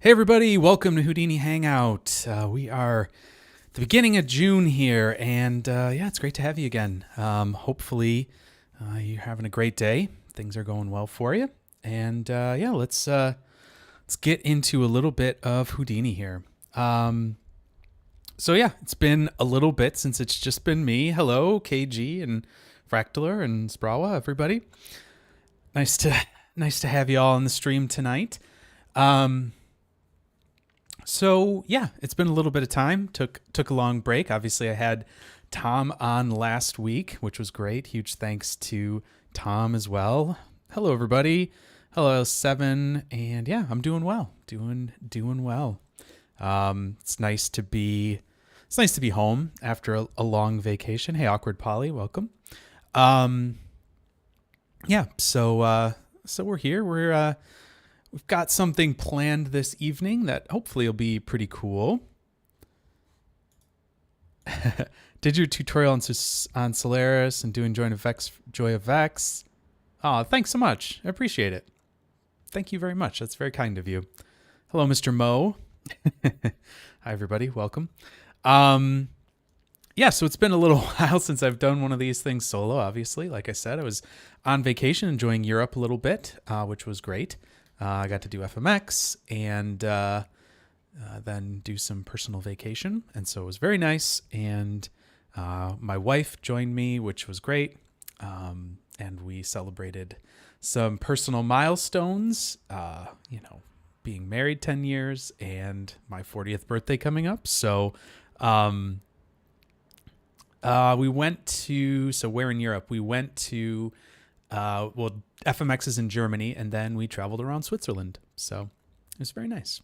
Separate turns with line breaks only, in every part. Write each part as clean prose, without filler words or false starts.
Hey everybody, welcome to Houdini Hangout. We are at the beginning of June here, and yeah, it's great to have you again. Hopefully, you're having a great day. Things are going well for you, and yeah, let's get into a little bit of Houdini here. So yeah, it's been a little bit since it's just been me. Hello, KG and Fractaler and Sprawa, everybody. Nice to have you all on the stream tonight. So yeah, it's been a little bit of time. Took a long break. Obviously, I had Tom on last week, which was great. Huge thanks to Tom as well. Hello, everybody. Hello, Seven, and yeah, I'm doing well. Doing well. It's nice to be home after a long vacation. Hey, Awkward Polly, welcome. Yeah, so we're here. We've got something planned this evening that hopefully will be pretty cool. Did your tutorial on Solaris and doing Joy of Vex. Oh, thanks so much. I appreciate it. Thank you very much. That's very kind of you. Hello, Mr. Mo. Hi, everybody. Welcome. Yeah, so it's been a little while since I've done one of these things solo, obviously. Like I said, I was on vacation enjoying Europe a little bit, which was great. I got to do FMX and then do some personal vacation. And so it was very nice. And my wife joined me, which was great. And we celebrated some personal milestones, being married 10 years and my 40th birthday coming up. So we went to, we're in Europe. We went to, FMX is in Germany, and then we traveled around Switzerland. So it was very nice.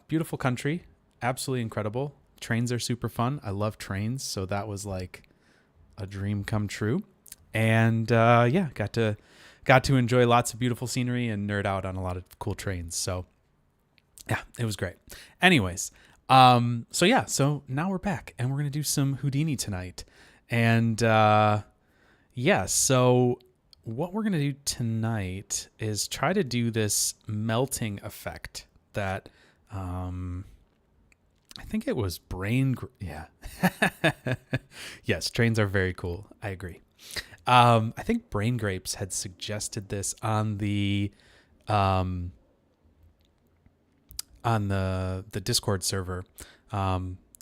Beautiful country, absolutely incredible. Trains are super fun. I love trains, so that was like a dream come true. And yeah, got to enjoy lots of beautiful scenery and nerd out on a lot of cool trains. So yeah, it was great. Anyways, so now we're back, and we're gonna do some Houdini tonight. And yeah, so what we're going to do tonight is try to do this melting effect that I think it was yeah. Yes, trains are very cool. I agree. I think Brain Grapes had suggested this on the Discord server.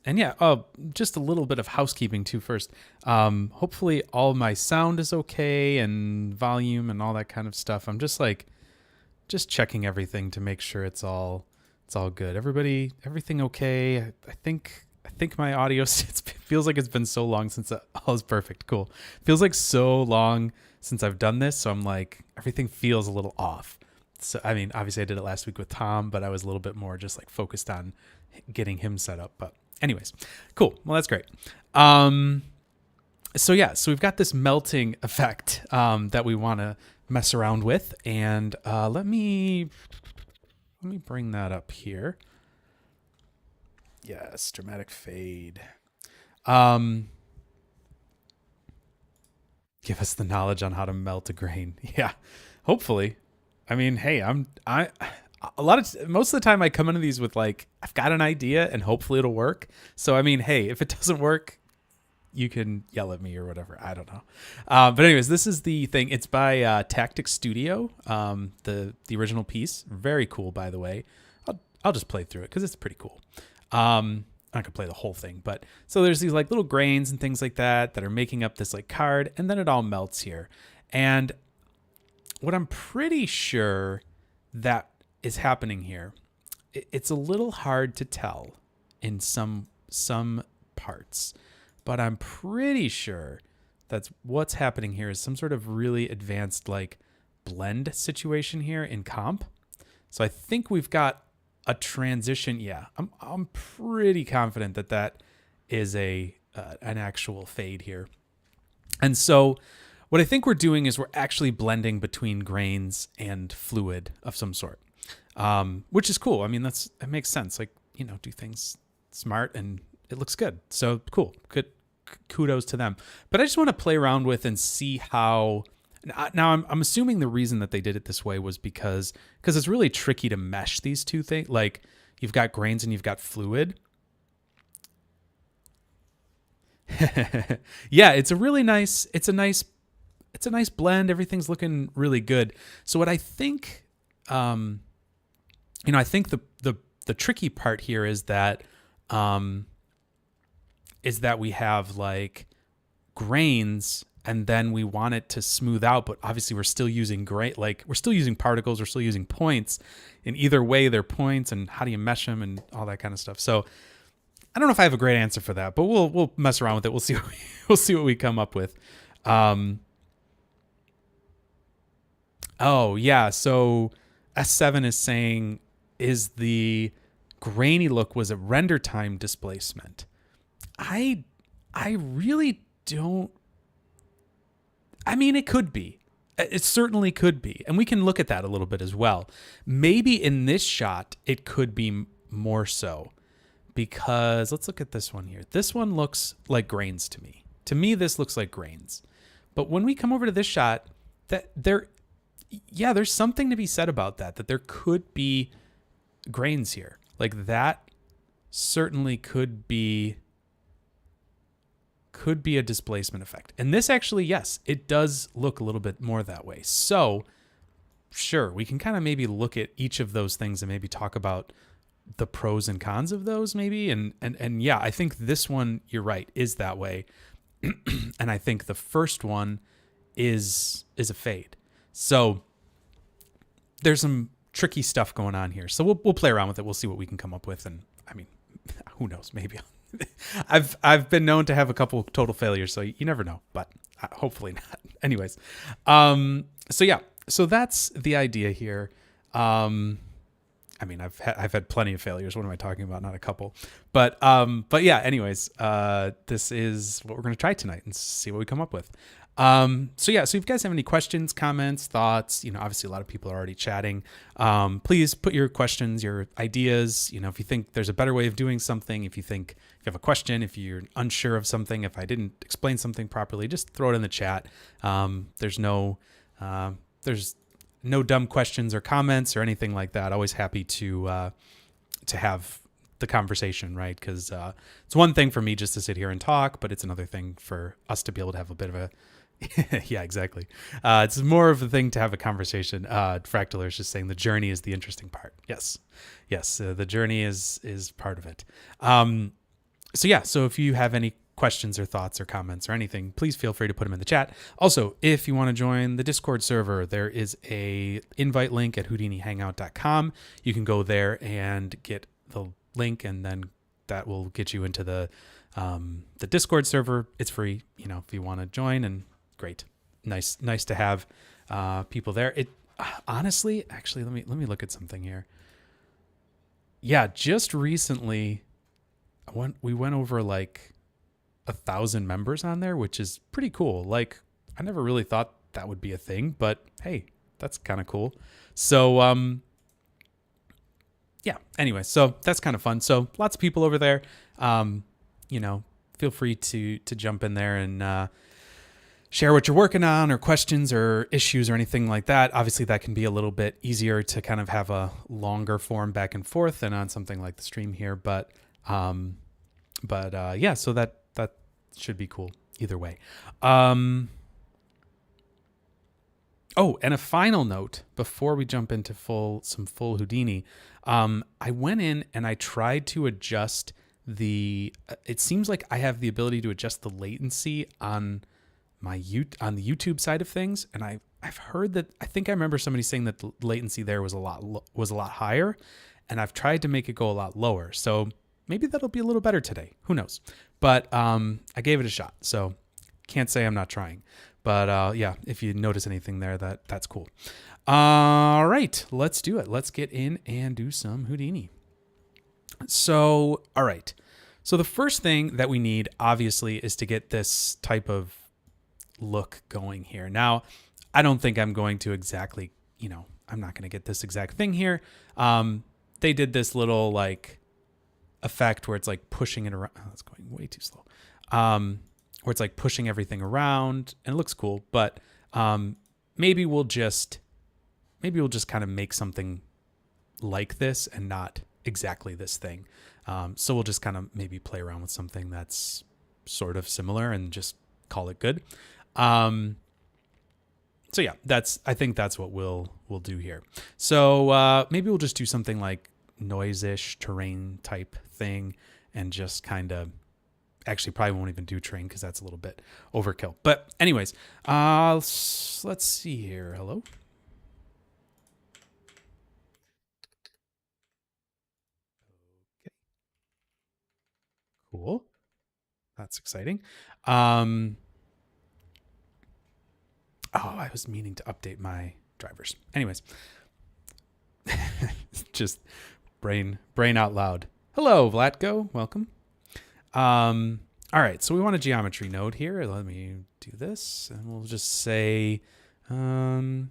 And yeah, just a little bit of housekeeping too first. Hopefully all my sound is okay and volume and all that kind of stuff. I'm just checking everything to make sure it's all good. Everything okay? I think my audio, it feels like it's been so long since all is perfect. Cool. Feels like so long since I've done this. So I'm like, everything feels a little off. So, I mean, obviously I did it last week with Tom, but I was a little bit more just like focused on getting him set up. But anyways, cool. Well, that's great. So we've got this melting effect that we want to mess around with, and let me bring that up here. Yes, dramatic fade. Give us the knowledge on how to melt a grain. Yeah, hopefully. I mean, hey, most of the time I come into these with like, I've got an idea and hopefully it'll work. So, I mean, hey, if it doesn't work, you can yell at me or whatever. I don't know. But anyways, this is the thing. It's by Tactyc Studio, the original piece. Very cool, by the way. I'll just play through it because it's pretty cool. I'm not gonna play the whole thing, but so there's these like little grains and things like that are making up this like card, and then it all melts here. And what I'm pretty sure that is happening here, it's a little hard to tell in some parts, but I'm pretty sure that's what's happening here is some sort of really advanced like blend situation here in comp. So I think we've got a transition. Yeah, I'm pretty confident that is an actual fade here. And so what I think we're doing is we're actually blending between grains and fluid of some sort, which is cool. I mean, that makes sense. Like, do things smart and it looks good. So cool. Good. Kudos to them. But I just want to play around with and see how Now I'm assuming the reason that they did it this way was because it's really tricky to mesh these two things. Like you've got grains and you've got fluid. Yeah, it's a nice blend. Everything's looking really good. So what I think, I think the tricky part here is that we have like grains and then we want it to smooth out, but obviously we're still using we're still using particles, we're still using points. In either way, they're points, and how do you mesh them and all that kind of stuff. So I don't know if I have a great answer for that, but we'll mess around with it. We'll see what we come up with. Oh yeah, so S7 is saying, is the grainy look was a render time displacement? I really don't. I mean, it could be. It certainly could be. And we can look at that a little bit as well. Maybe in this shot, it could be more so, because let's look at this one here. This one looks like grains to me. To me, this looks like grains. But when we come over to this shot, there's something to be said about that there could be grains here. Like that certainly could be a displacement effect. And this actually, yes, it does look a little bit more that way. So sure, we can kind of maybe look at each of those things and maybe talk about the pros and cons of those maybe. And yeah, I think this one, you're right, is that way. And I think the first one is a fade. So there's some tricky stuff going on here. So we'll play around with it. We'll see what we can come up with. And I mean, who knows, maybe I've been known to have a couple total failures, so you never know, but hopefully not. Anyways. So yeah, so that's the idea here. I mean, I've had plenty of failures. What am I talking about? Not a couple, but yeah, anyways, this is what we're going to try tonight and see what we come up with. So yeah, so if you guys have any questions, comments, thoughts, obviously a lot of people are already chatting. Please put your questions, your ideas, if you think there's a better way of doing something, if you have a question, if you're unsure of something, if I didn't explain something properly, just throw it in the chat. There's no dumb questions or comments or anything like that. Always happy to have the conversation, right? Because it's one thing for me just to sit here and talk, but it's another thing for us to be able to have a bit of a yeah, exactly. It's more of a thing to have a conversation. Fractaler is just saying the journey is the interesting part. Yes, the journey is part of it. So yeah, so if you have any questions or thoughts or comments or anything, please feel free to put them in the chat. Also, if you want to join the Discord server, there is a invite link at houdinihangout.com. You can go there and get the link, and then that will get you into the Discord server. It's free, if you want to join, and great. Nice to have people there. It honestly, actually, let me look at something here. Yeah, just recently we went over like 1,000 members on there, which is pretty cool. Like, I never really thought that would be a thing, but hey, that's kind of cool. So yeah, anyway, so that's kind of fun. So lots of people over there. Feel free to jump in there and share what you're working on, or questions or issues or anything like that. Obviously, that can be a little bit easier to kind of have a longer form back and forth than on something like the stream here. But yeah, so that should be cool either way. Oh, and a final note before we jump into some full Houdini. I went in and I tried to adjust it seems like I have the ability to adjust the latency on the YouTube side of things, and I've heard that, I think I remember somebody saying that the latency there was a lot higher, and I've tried to make it go a lot lower. So maybe that'll be a little better today. Who knows? But I gave it a shot, so can't say I'm not trying. But yeah, if you notice anything there, that's cool. All right, let's do it. Let's get in and do some Houdini. So, all right. So the first thing that we need, obviously, is to get this type of look going here. Now, I don't think I'm going to exactly, I'm not going to get this exact thing here. They did this little like effect where it's like pushing it around. Oh, that's going way too slow. Where it's like pushing everything around, and it looks cool. But maybe we'll just kind of make something like this and not exactly this thing. So we'll just kind of maybe play around with something that's sort of similar and just call it good. So yeah, I think that's what we'll do here. So maybe we'll just do something like noise-ish terrain type thing and just kind of, actually probably won't even do terrain because that's a little bit overkill. But anyways, let's see here. Hello. Okay. Cool. That's exciting. Oh, I was meaning to update my drivers. Anyways, just brain out loud. Hello, Vlatko. Welcome. All right, so we want a geometry node here. Let me do this, and we'll just say, well,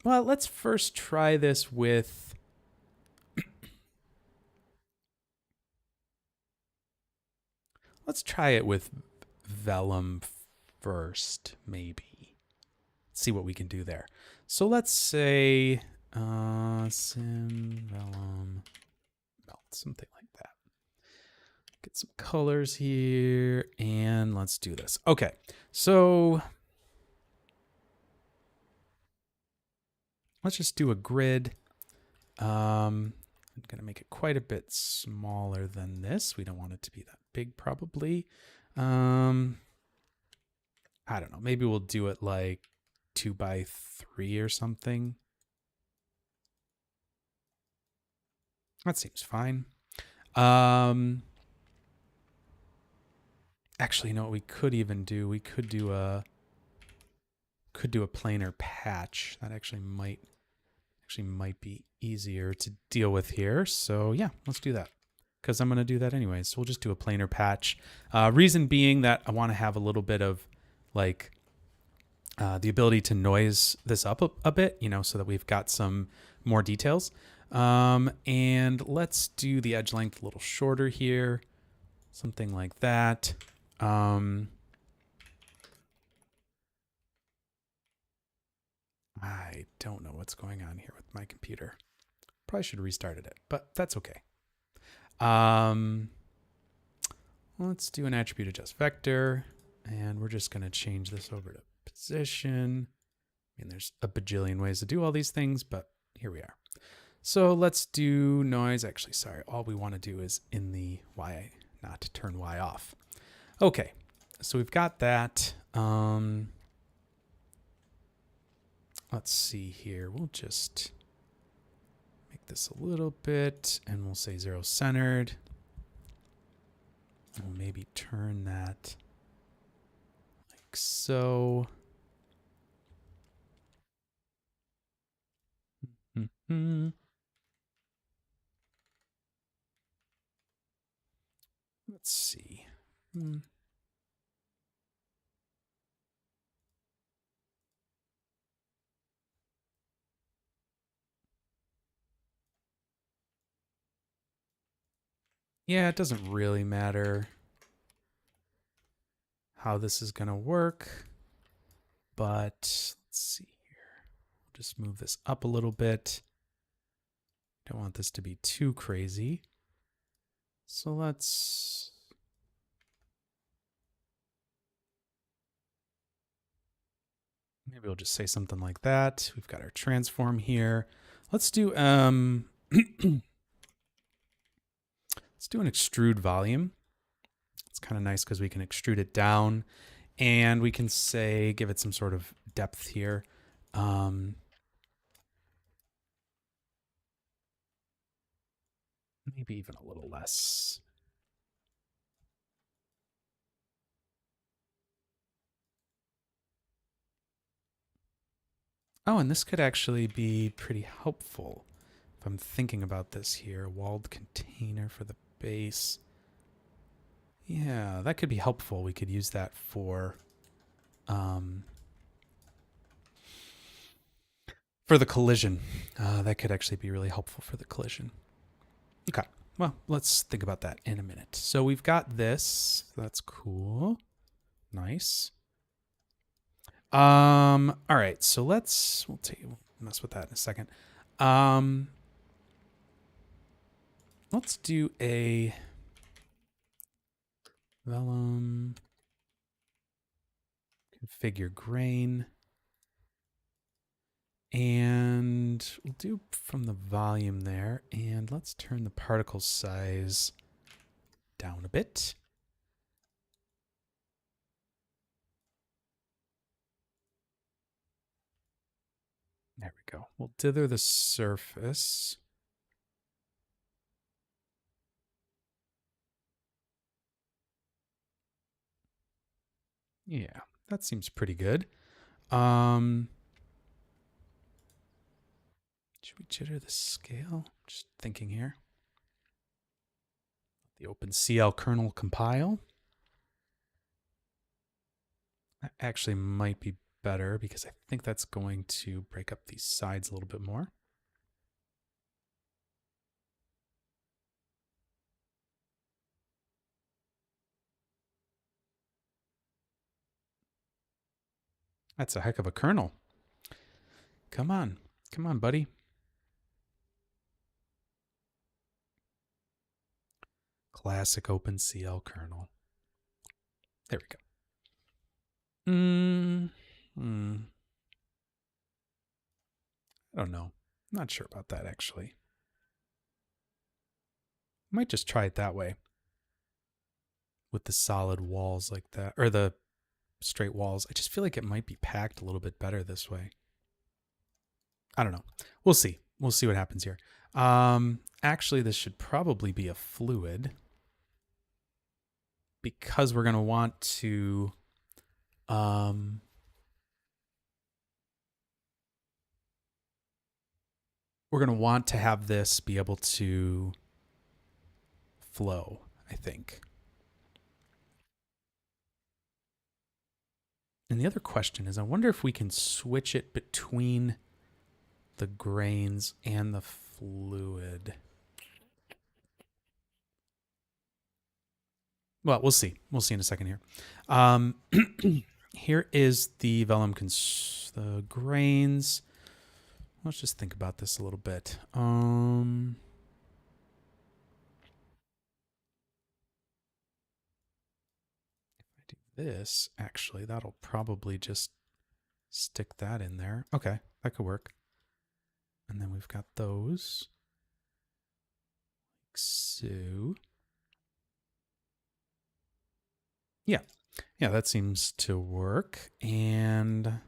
let's first try this with, let's try it with Vellum first, maybe. See what we can do there. So let's say sim Vellum melt, something like that. Get some colors here, and let's do this. Okay, so let's just do a grid. I'm going to make it quite a bit smaller than this. We don't want it to be that big, probably. I don't know. Maybe we'll do it like 2x3 or something. That seems fine. Actually, you know what we could even do? We could do a planar patch. That actually might be easier to deal with here. So yeah, let's do that, because I'm going to do that anyways. So we'll just do a planar patch. Reason being that I want to have a little bit of like the ability to noise this up a bit, you know, so that we've got some more details. And let's do the edge length a little shorter here, something like that. I don't know what's going on here with my computer. Probably should have restarted it, but that's okay. Let's do an attribute adjust vector, and we're just going to change this over to position. I mean, there's a bajillion ways to do all these things, but here we are. So let's do noise. Actually, sorry, all we want to do is in the Y, not turn Y off. Okay, so we've got that. Let's see here. We'll just make this a little bit, and we'll say 0 centered. We'll maybe turn that like so. Mm-hmm. Let's see. Yeah, it doesn't really matter how this is going to work, but let's see here. Just move this up a little bit. Don't want this to be too crazy. So let's... maybe we'll just say something like that. We've got our transform here. Let's do let's do an extrude volume. It's kind of nice because we can extrude it down, and we can say give it some sort of depth here. Maybe even a little less. Oh, and this could actually be pretty helpful if I'm thinking about this here. Walled container for the base. Yeah, that could be helpful. We could use that for the collision. That could actually be really helpful for the collision. Okay, well, let's think about that in a minute. So we've got this. That's cool. Nice. All right, so we'll mess with that in a second. Um, let's do a Vellum configure grain. And we'll do from the volume there. And let's turn the particle size down a bit. There we go. We'll dither the surface. Yeah, that seems pretty good. Should we jitter the scale? Just thinking here. The OpenCL kernel compile. That actually might be better because I think that's going to break up these sides a little bit more. That's a heck of a kernel. Come on. Come on, buddy. Classic OpenCL kernel. There we go. I don't know. I'm not sure about that, actually. Might just try it that way. With the solid walls like that. Or the straight walls. I just feel like it might be packed a little bit better this way. I don't know. We'll see. We'll see what happens here. Actually, this should probably be a fluid. Because we're going to want to... we're going to want to have this be able to flow, I think. And the other question is, I wonder if we can switch it between the grains and the fluid. Well, we'll see. We'll see in a second here. Here is the vellum, the grains. Let's just think about this a little bit. If I do this, actually, that'll probably just stick that in there. Okay, that could work. And then we've got those. Like so. Yeah. Yeah, that seems to work. And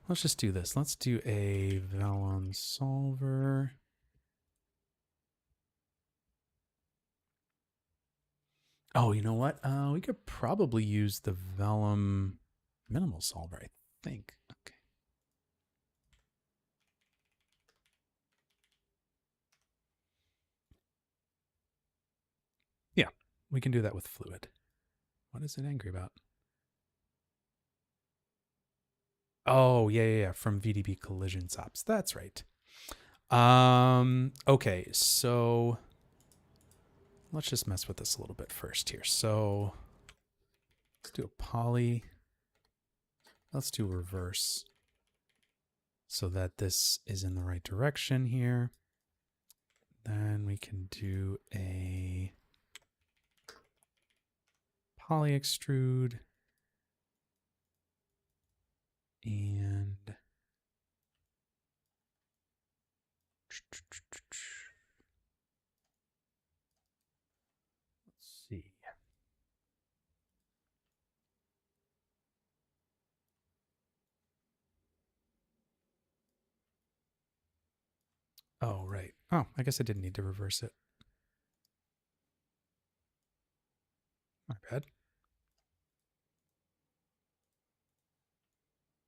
let's just do this. Let's do a Vellum solver. Oh, you know what? We could probably use the Vellum minimal solver, I think. Okay. Yeah, we can do that with fluid. What is it angry about? Oh, yeah. From VDB collision stops. That's right. Okay, so let's just mess with this a little bit first here. So let's do a poly. Let's do reverse so that this is in the right direction here. Then we can do a poly extrude. And let's see. Oh, right. Oh, I guess I didn't need to reverse it. My bad.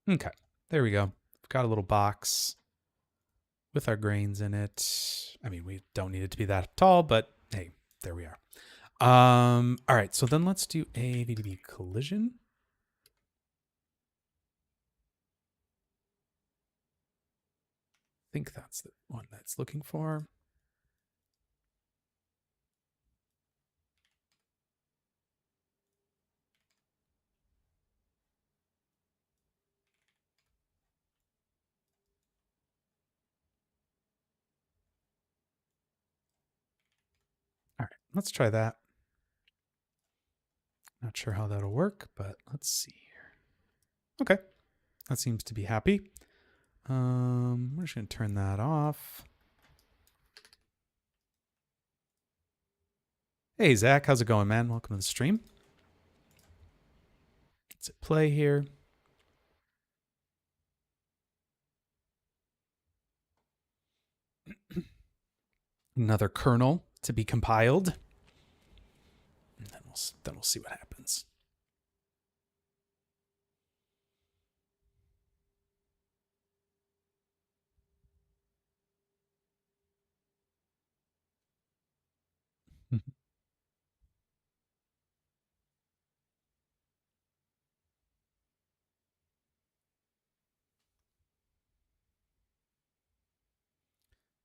Okay, there we go. We've got a little box with our grains in it. I mean, we don't need it to be that tall, but hey, there we are. All right, so then let's do a VDB collision. I think that's the one that's looking for. let's try that. Not sure how that'll work, but let's see here. Okay, that seems to be happy. We're just gonna turn that off. Hey Zach, how's it going, man? Welcome to the stream. Let's hit play here. Another kernel to be compiled. And then we'll see what happens.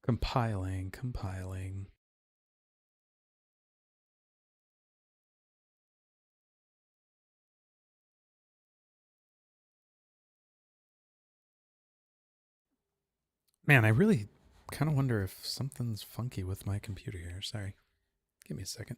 Compiling. Man, I really kind of wonder if something's funky with my computer here. Sorry. Give me a second.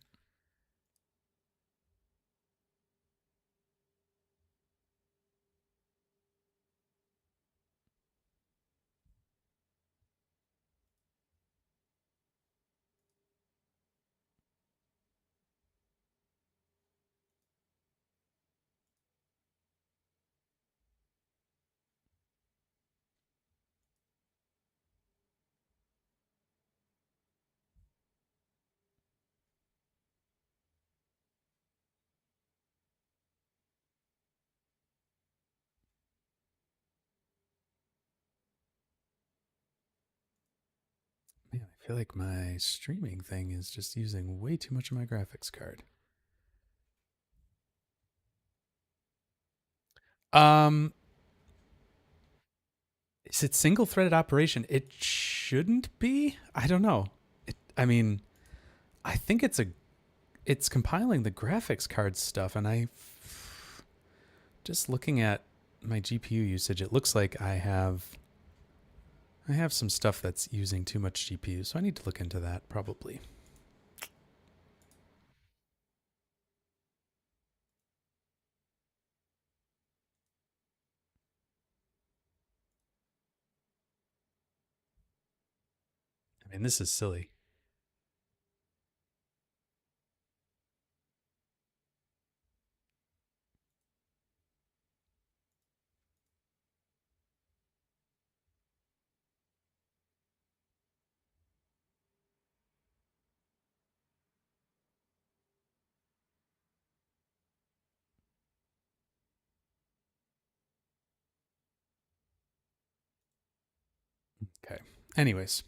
Man, I feel like my streaming thing is just using way too much of my graphics card. Is it single threaded operation? It shouldn't be. I don't know. I mean, I think it's compiling the graphics card stuff, and just looking at my GPU usage, it looks like I have some stuff that's using too much GPU, so I need to look into that probably. I mean, this is silly. Okay. Anyways.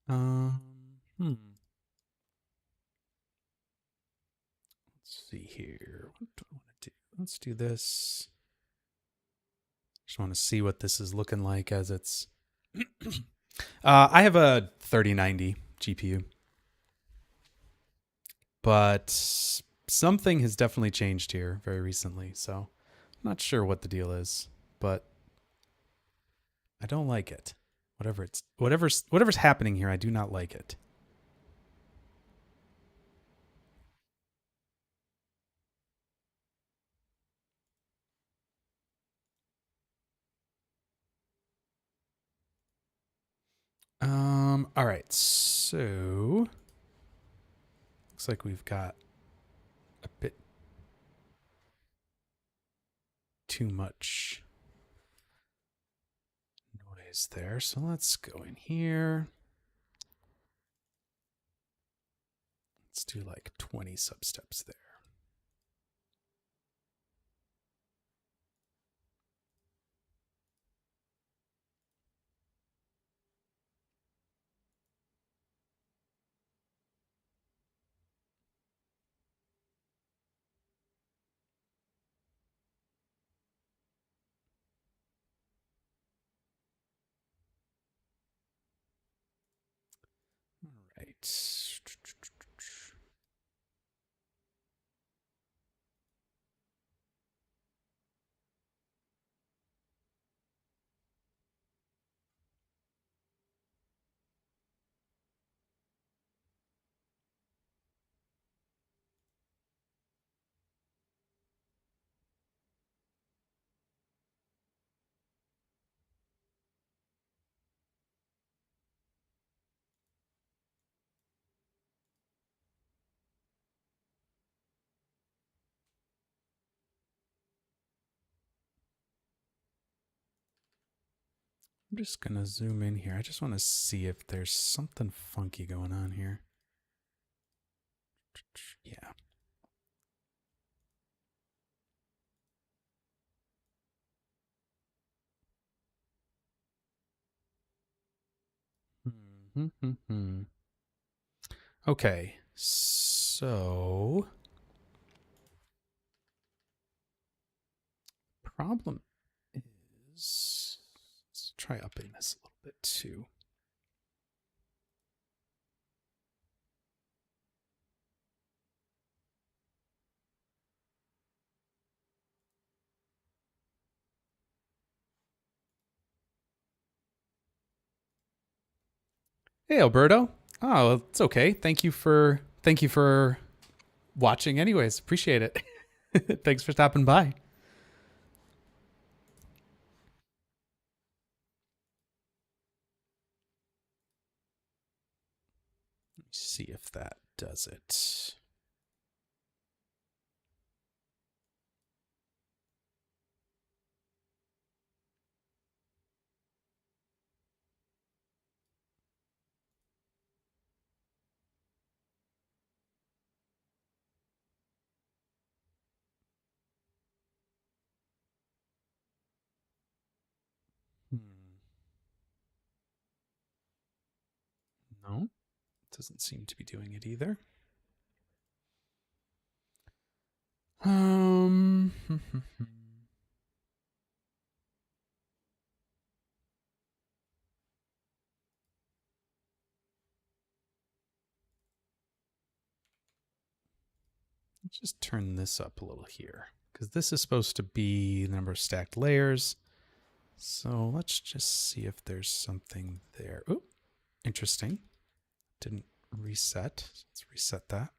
Hmm. Let's see here. What do I want to do? Let's do this. Just want to see what this is looking like as it's. I have a 3090 GPU, but something has definitely changed here very recently. So I'm not sure what the deal is, but I don't like it. Whatever's happening here, I do not like it. All right. So looks like we've got a bit too much noise there. So let's go in here. Let's do like 20 substeps there. right. I'm just going to zoom in here. I just want to see if there's something funky going on here. Yeah. Okay, so problem is, let's try upping this a little bit too. Hey, Alberto. Oh, it's okay. Thank you for watching. Anyways, appreciate it. Thanks for stopping by. Let me see if that does it. No, it doesn't seem to be doing it either. Let's just turn this up a little here, because this is supposed to be the number of stacked layers. So let's just see if there's something there. Oh, interesting. Didn't reset. Let's reset that.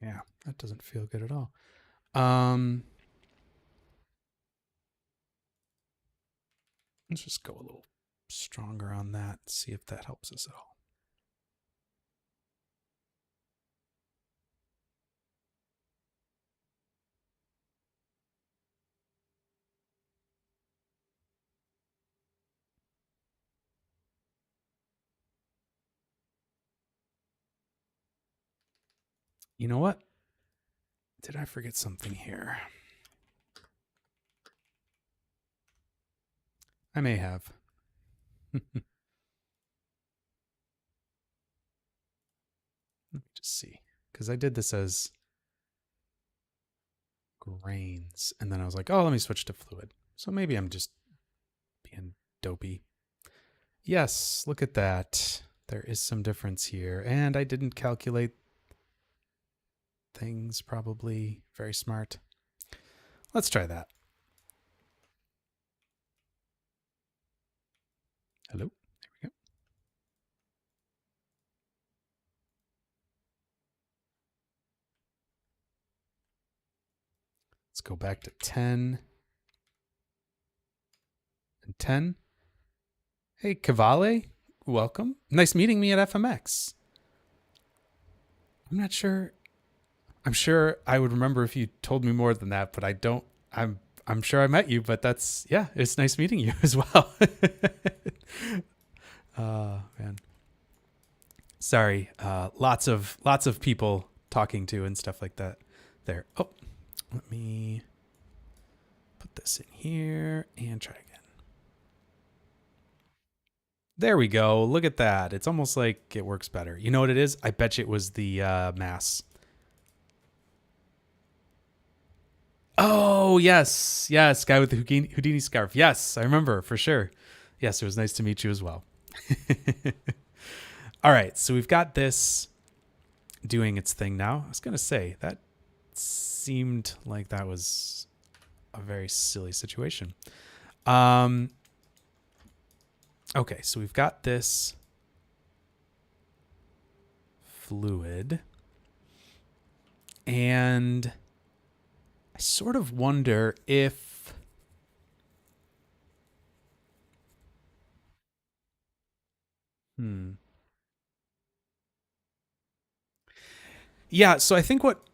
Yeah, that doesn't feel good at all. Let's just go a little stronger on that, see if that helps us at all. You know what? Did I forget something here? I may have. Let me just see. Because I did this as grains, and then I was like, oh, let me switch to fluid. So maybe I'm just being dopey. Yes, look at that. There is some difference here. And I didn't calculate things probably. Very smart. Let's try that. Hello? There we go. Let's go back to 10 and 10. Hey, Cavale, welcome. Nice meeting me at FMX. I'm not sure. I'm sure I would remember if you told me more than that, but I don't. I'm sure I met you, but that's, yeah, it's nice meeting you as well. Man. Sorry. Lots of people talking to and stuff like that there. Oh, let me put this in here and try again. There we go. Look at that. It's almost like it works better. You know what it is? I bet you it was the mass. Oh, yes. Yes. Guy with the Houdini scarf. Yes. I remember for sure. Yes. It was nice to meet you as well. All right. So we've got this doing its thing now. I was going to say that seemed like that was a very silly situation. Okay. So we've got this fluid and I sort of wonder if yeah, so I think what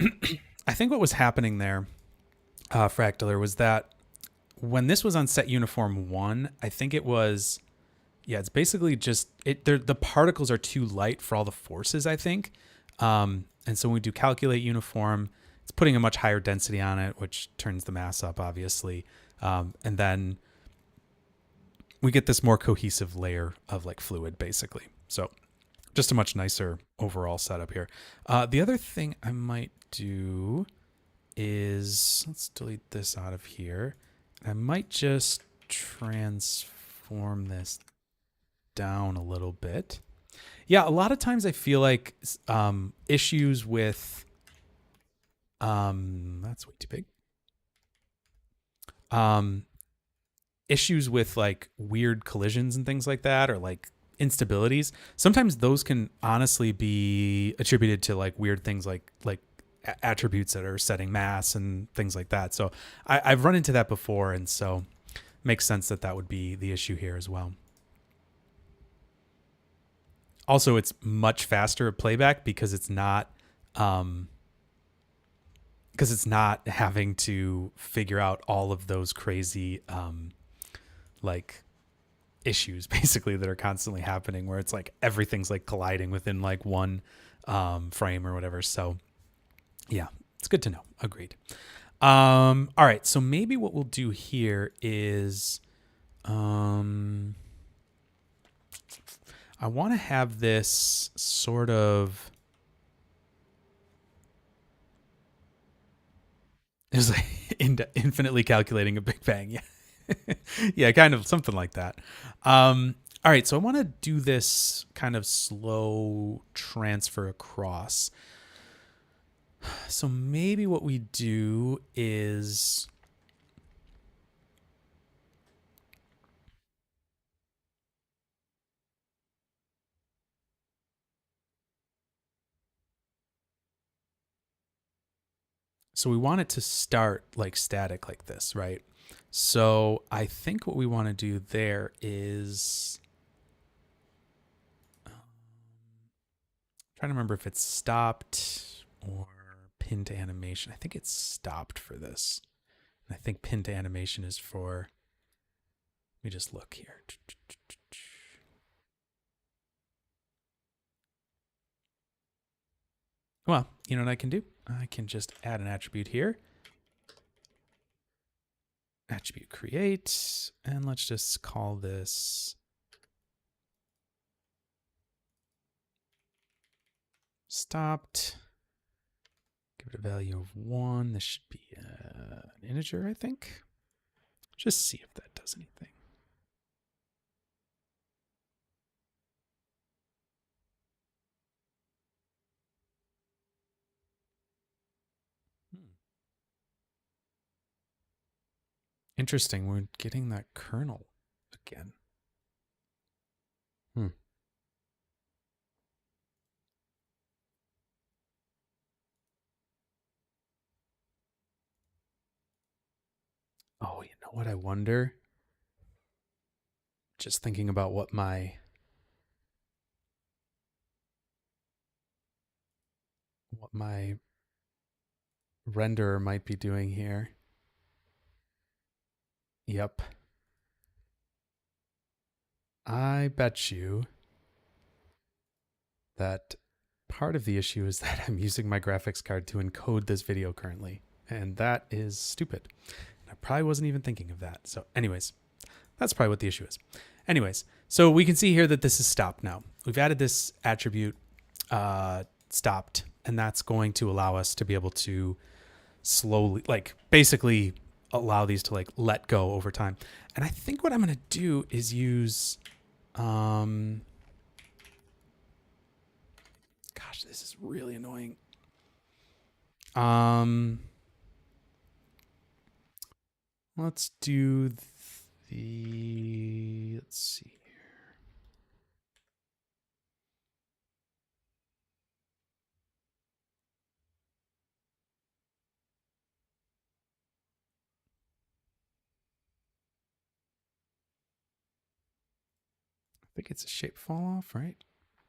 I think what was happening there, Fractaler, was that when this was on set uniform 1, I think it was yeah, it's basically just the particles are too light for all the forces, I think. And so when we do calculate uniform, it's putting a much higher density on it, which turns the mass up, obviously. And then we get this more cohesive layer of like fluid, basically. So just a much nicer overall setup here. The other thing I might do is, let's delete this out of here. I might just transform this down a little bit. Yeah, a lot of times I feel like issues with that's way too big. Issues with like weird collisions and things like that, or like instabilities. Sometimes those can honestly be attributed to like weird things like attributes that are setting mass and things like that. So I've run into that before, and so makes sense that that would be the issue here as well. Also, it's much faster at playback because it's not having to figure out all of those crazy like issues basically that are constantly happening where it's like everything's like colliding within like one frame or whatever. So yeah, it's good to know. Agreed. All right, so maybe what we'll do here is I want to have this sort of, it's like infinitely calculating a Big Bang. Yeah. Yeah, kind of something like that. All right, so I want to do this kind of slow transfer across. So maybe what we do is so we want it to start like static like this, right? So I think what we want to do there is trying to remember if it's stopped or pinned to animation. I think it's stopped for this. And I think pinned to animation is for, let me just look here. Well, you know what I can do? I can just add an attribute here. Attribute create, and let's just call this stopped. Give it a value of 1. This should be an integer, I think. Just see if that does anything. Interesting. We're getting that kernel again. Oh, you know what I wonder? Just thinking about what my renderer might be doing here. Yep. I bet you that part of the issue is that I'm using my graphics card to encode this video currently, and that is stupid. I probably wasn't even thinking of that. So anyways, that's probably what the issue is. Anyways, So we can see here that this is stopped now. We've added this attribute stopped, and that's going to allow us to be able to slowly, like basically allow these to like let go over time. And I think what I'm going to do is use, gosh, this is really annoying. Let's do let's see. I think it's a shape fall off, right?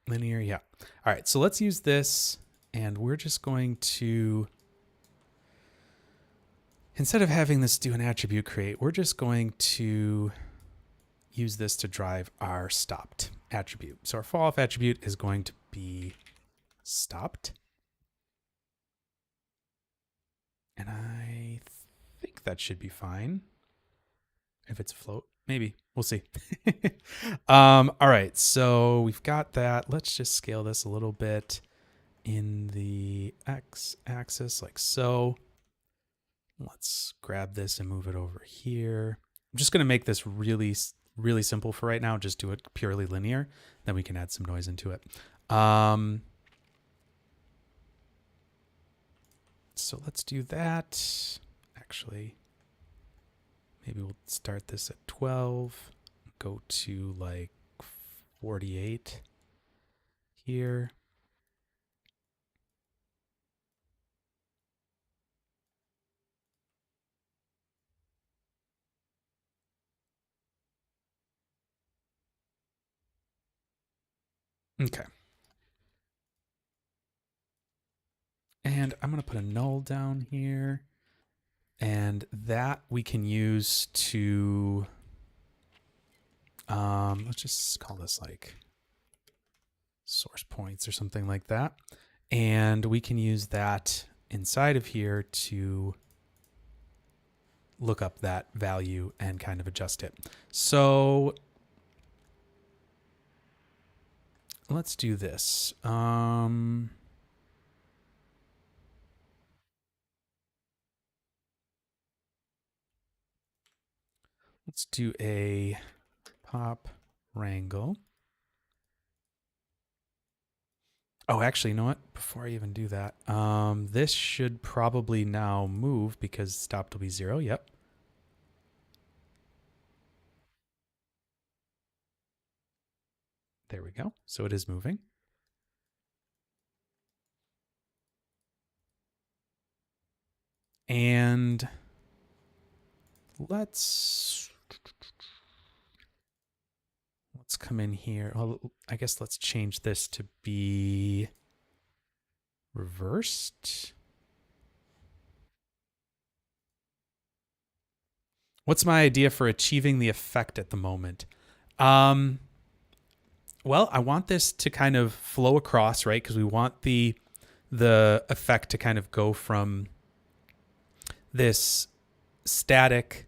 Linear, yeah. All right, so let's use this, and we're just going to, instead of having this do an attribute create, we're just going to use this to drive our stopped attribute. So our fall off attribute is going to be stopped. And I think that should be fine. If it's a float, maybe. We'll see. All right, so we've got that. Let's just scale this a little bit in the x-axis like so. Let's grab this and move it over here. I'm just going to make this really, really simple for right now. Just do it purely linear. Then we can add some noise into it. So let's do that. Actually, maybe we'll start this at 12, go to like 48 here. Okay. And I'm going to put a null down here. And that we can use to, let's just call this like source points or something like that. And we can use that inside of here to look up that value and kind of adjust it. So let's do this. Let's do a pop wrangle. Oh, actually, you know what? Before I even do that, this should probably now move because stopped will be 0. Yep. There we go. So it is moving. And let's come in here. Well, I guess let's change this to be reversed. What's my idea for achieving the effect at the moment? Well, I want this to kind of flow across, right? Because we want the effect to kind of go from this static,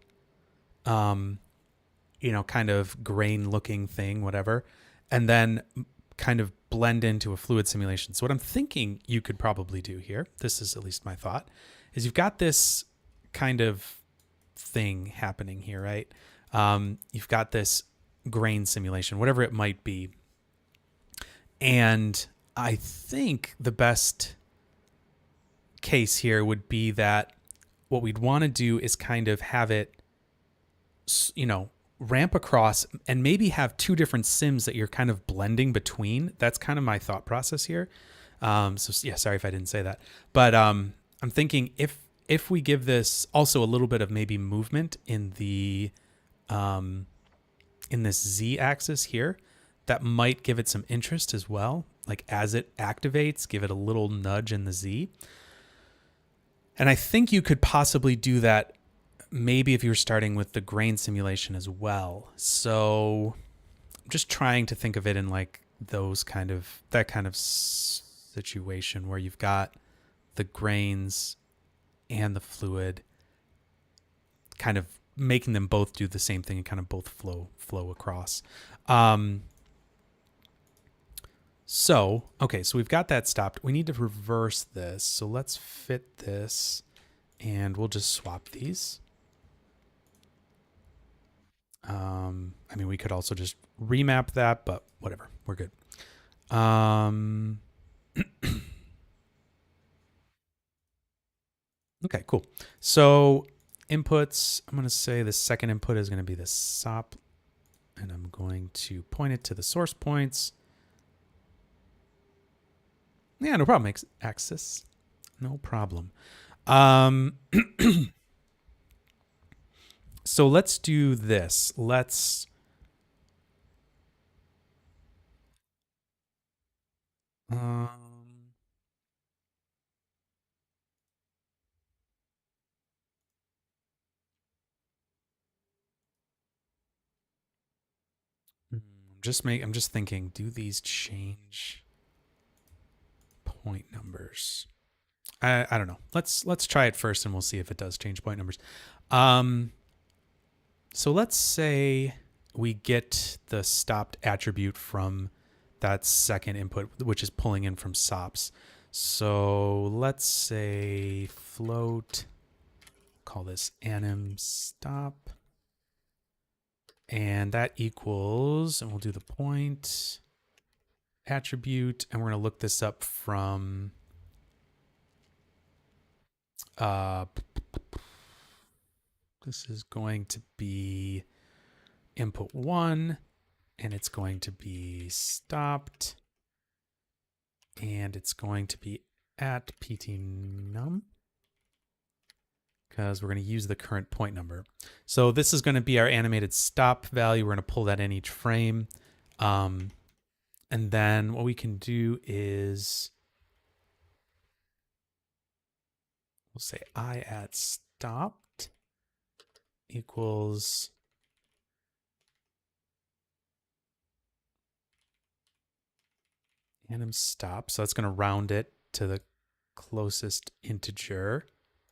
kind of grain looking thing, whatever, and then kind of blend into a fluid simulation. So what I'm thinking you could probably do here, this is at least my thought, is you've got this kind of thing happening here, right? You've got this grain simulation, whatever it might be. And I think the best case here would be that what we'd want to do is kind of have it, ramp across and maybe have two different sims that you're kind of blending between. That's kind of my thought process here. So yeah, sorry if I didn't say that, but I'm thinking if we give this also a little bit of maybe movement in the in this Z axis here, that might give it some interest as well. Like as it activates, give it a little nudge in the Z. And I think you could possibly do that maybe if you were starting with the grain simulation as well. So I'm just trying to think of it in like that kind of situation where you've got the grains and the fluid kind of making them both do the same thing and kind of both flow across. So we've got that stopped. We need to reverse this. So let's fit this, and we'll just swap these. I mean, we could also just remap that, but whatever, we're good. Okay, cool. So inputs, I'm going to say the second input is going to be the SOP, and I'm going to point it to the source points. Yeah, no problem. Axis, no problem. So let's do this. Let's I'm just thinking, do these change point numbers? I don't know. Let's try it first, and we'll see if it does change point numbers. So let's say we get the stopped attribute from that second input, which is pulling in from SOPs. So let's say float, call this anim stop, and that equals, and we'll do the point attribute, and we're going to look this up from this is going to be input 1, and it's going to be stopped, and it's going to be at ptnum, because we're going to use the current point number. So this is going to be our animated stop value. We're going to pull that in each frame. And then what we can do is we'll say I at stopped equals anim stop. So that's going to round it to the closest integer,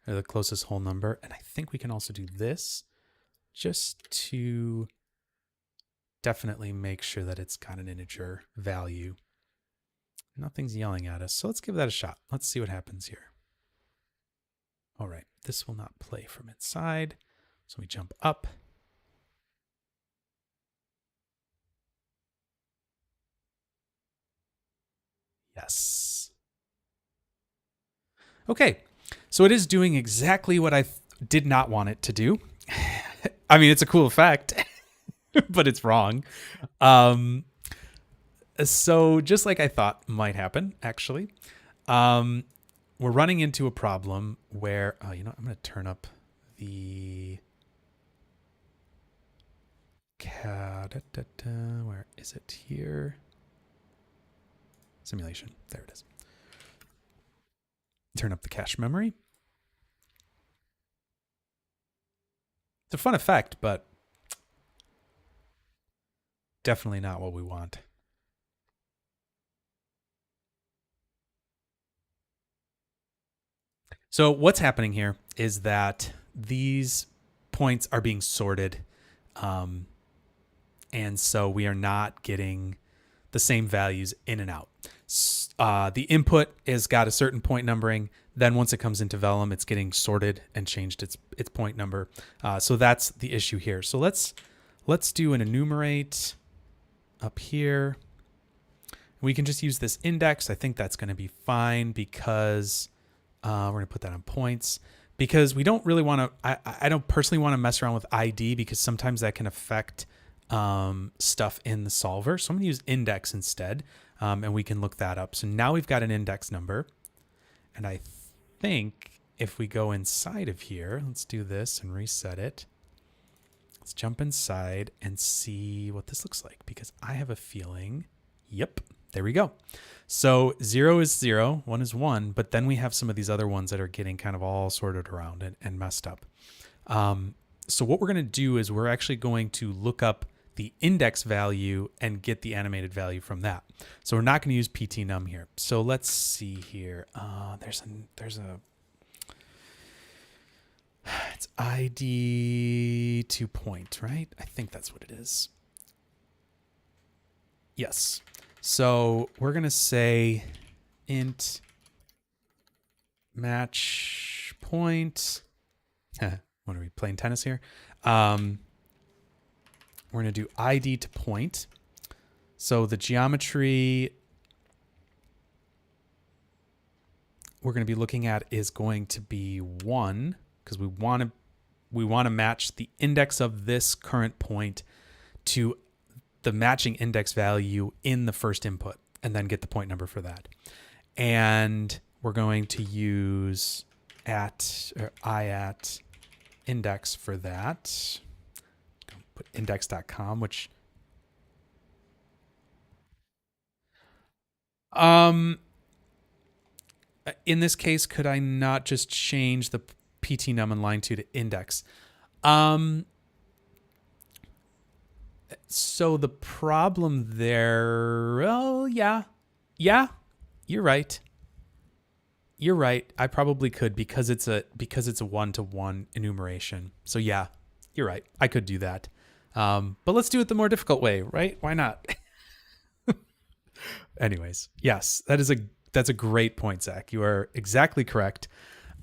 or the closest whole number. And I think we can also do this just to definitely make sure that it's got an integer value. Nothing's yelling at us. So let's give that a shot. Let's see what happens here. All right, this will not play from inside. So we jump up. Yes. Okay, so it is doing exactly what I did not want it to do. I mean, it's a cool effect, but it's wrong. So just like I thought might happen, actually, we're running into a problem where, I'm going to turn up the... Where is it here? Simulation. There it is. Turn up the cache memory. It's a fun effect, but definitely not what we want. So what's happening here is that these points are being sorted. And so we are not getting the same values in and out. The input has got a certain point numbering. Then once it comes into Vellum, it's getting sorted and changed its point number. So that's the issue here. So let's do an enumerate up here. We can just use this index. I think that's going to be fine because we're going to put that on points, because we don't really want to, I don't personally want to mess around with ID, because sometimes that can affect stuff in the solver. So I'm going to use index instead, and we can look that up. So now we've got an index number, and I think if we go inside of here, let's do this and reset it. Let's jump inside and see what this looks like, because I have a feeling, yep, there we go. So 0 is 0, 1 is 1, but then we have some of these other ones that are getting kind of all sorted around and messed up. So what we're going to do is we're actually going to look up the index value and get the animated value from that. So we're not going to use ptnum here. So let's see here. There's a It's ID to point, right? I think that's what it is. Yes. So we're going to say int match point. What are we playing tennis here? We're going to do ID to point. So the geometry we're going to be looking at is going to be 1 because we want to match the index of this current point to the matching index value in the first input and then get the point number for that. And we're going to use at index for that. Put index.com, which in this case, could I not just change the PT num in line 2 to index? So the problem there, well, yeah, you're right. You're right. I probably could because it's a one-to-one enumeration. So yeah, you're right. I could do that. But let's do it the more difficult way, right? Why not? Anyways, yes, that's a great point, Zach. You are exactly correct.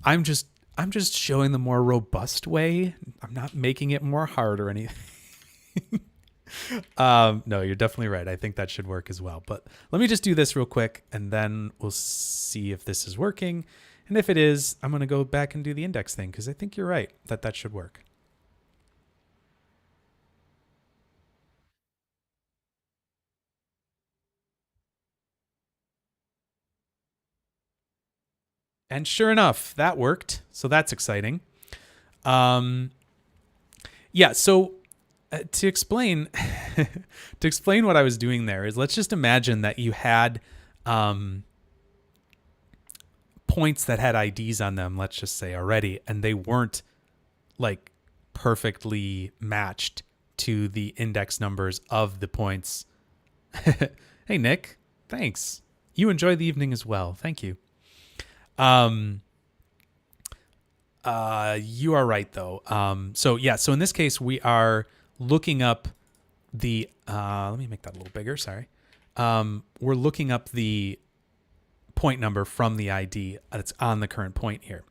I'm just showing the more robust way. I'm not making it more hard or anything. No, you're definitely right. I think that should work as well. But let me just do this real quick and then we'll see if this is working. And if it is, I'm going to go back and do the index thing because I think you're right that should work. And sure enough, that worked. So that's exciting. Yeah, so to explain what I was doing there is let's just imagine that you had points that had IDs on them, let's just say already, and they weren't like perfectly matched to the index numbers of the points. Hey, Nick, thanks. You enjoy the evening as well. Thank you. You are right though. So in this case we are looking up the, let me make that a little bigger. Sorry. We're looking up the point number from the ID that's on the current point here.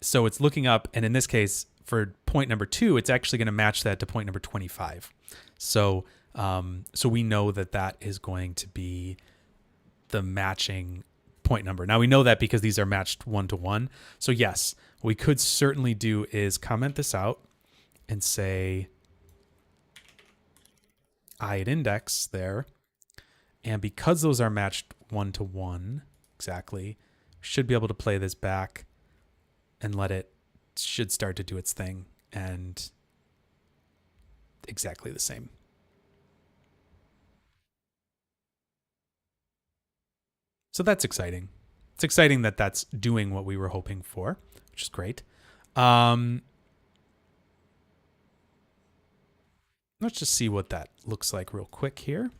So it's looking up, and in this case for point number 2, it's actually going to match that to point number 25. So we know that is going to be the matching point number. Now we know that because these are matched 1-to-1. So yes, what we could certainly do is comment this out and say I at index there. And because those are matched 1-to-1 exactly, should be able to play this back and should start to do its thing and exactly the same. So that's exciting. It's exciting that that's doing what we were hoping for, which is great. Let's just see what that looks like real quick here.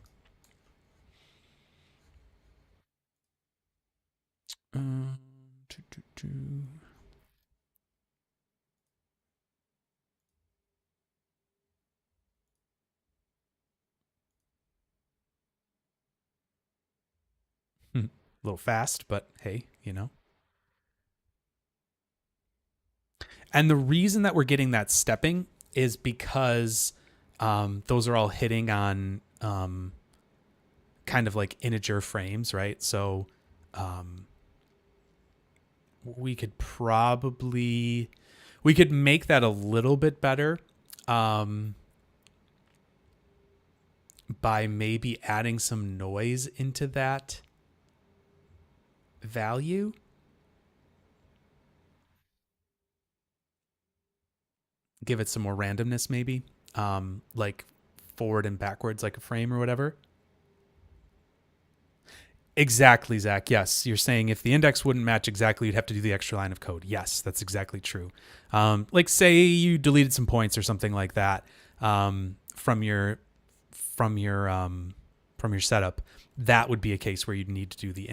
A little fast, but hey, you know. And the reason that we're getting that stepping is because those are all hitting on kind of like integer frames, right? So we could make that a little bit better by maybe adding some noise into that value. Give it some more randomness, maybe like forward and backwards, like a frame or whatever. Exactly, Zach. Yes, you're saying if the index wouldn't match exactly, you'd have to do the extra line of code. Yes, that's exactly true. Like say you deleted some points or something like that from your setup. That would be a case where you'd need to do the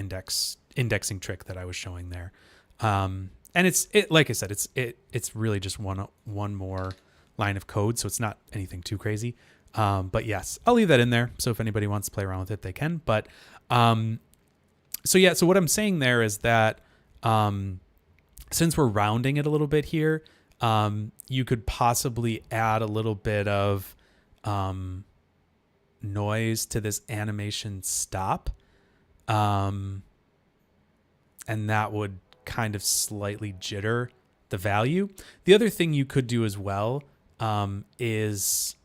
indexing trick that I was showing there. And And it like I said, it's really just one more line of code, so it's not anything too crazy. But yes, I'll leave that in there. So if anybody wants to play around with it, they can. But so yeah, so what I'm saying there is that since we're rounding it a little bit here, you could possibly add a little bit of noise to this animation stop. And that would kind of slightly jitter the value. The other thing you could do as well is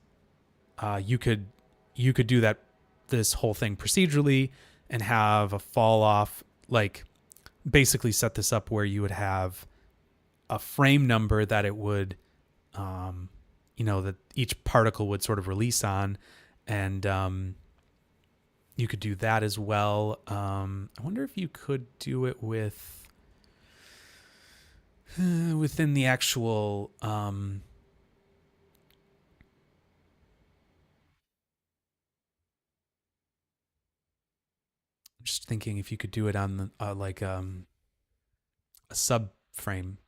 you could do this whole thing procedurally and have a fall off, like basically set this up where you would have a frame number that it would that each particle would sort of release on, and you could do that as well. I wonder if you could do it with within the actual I'm just thinking if you could do it on the a subframe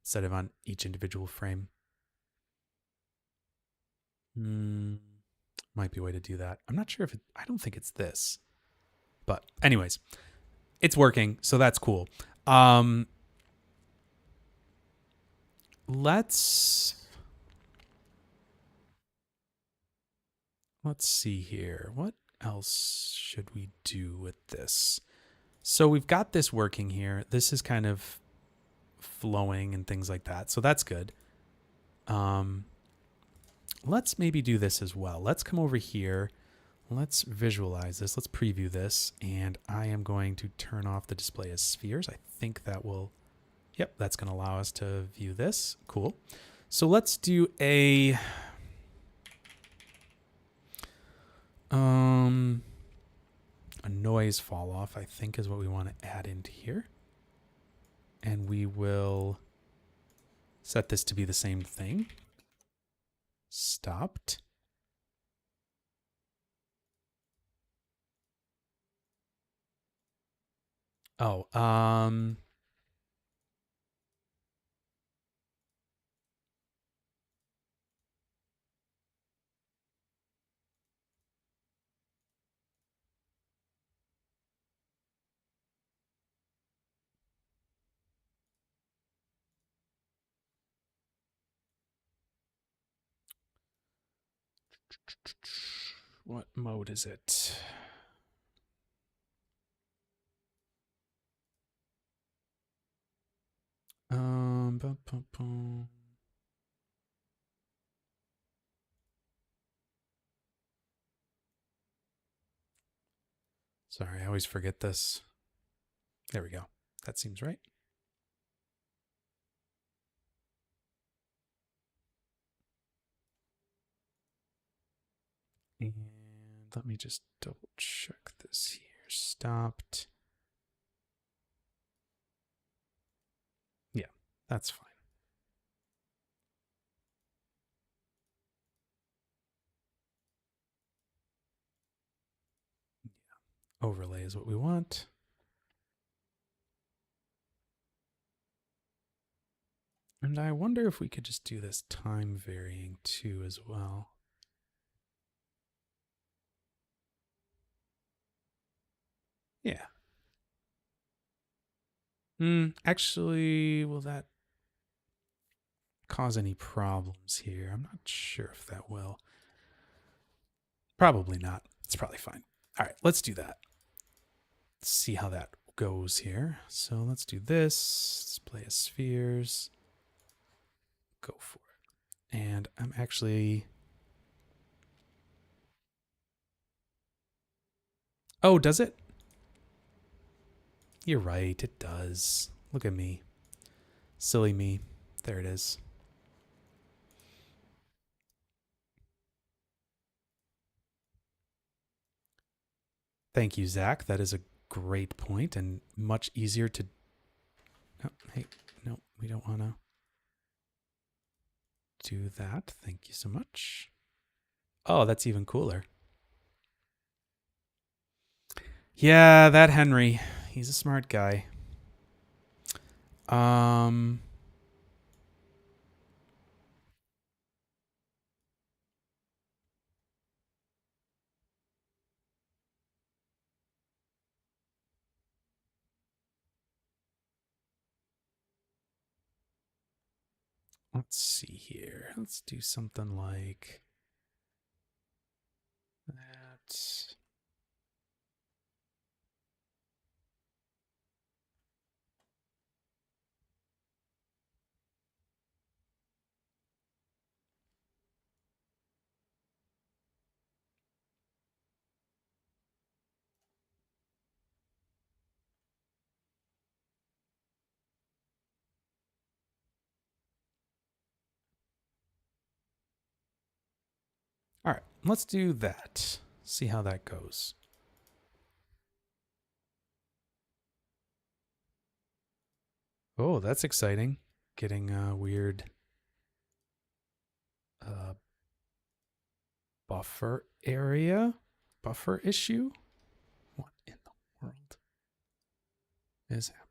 instead of on each individual frame. Might be a way to do that. I'm not sure if I don't think it's this. But anyways, it's working, so that's cool. Let's see here. What else should we do with this? So we've got this working here. This is kind of flowing and things like that. So that's good. Let's maybe do this as well. Let's come over here. Let's visualize this. Let's preview this. And I am going to turn off the display as spheres. I think that will, yep, that's going to allow us to view this. Cool. So let's do a noise fall off, I think is what we want to add into here. And we will set this to be the same thing. Stopped. Oh, what mode is it? Bum, bum, bum. Sorry, I always forget this. There we go. That seems right. And let me just double check this here. Stopped. Yeah, that's fine. Yeah. Overlay is what we want. And I wonder if we could just do this time varying too as well. Yeah. Actually, will that cause any problems here? I'm not sure if that will. Probably not. It's probably fine. All right, let's do that. Let's see how that goes here. So let's do this. Display as spheres. Go for it. And I'm actually... Oh, does it? You're right, it does. Look at me. Silly me. There it is. Thank you, Zach. That is a great point and much easier to... Oh, hey, no, we don't want to do that. Thank you so much. Oh, that's even cooler. Yeah, that Henry. He's a smart guy. Um, let's see here. Let's do something like that. All right, let's do that. See how that goes. Oh, that's exciting. Getting a weird uh, buffer area, buffer issue. What in the world is happening?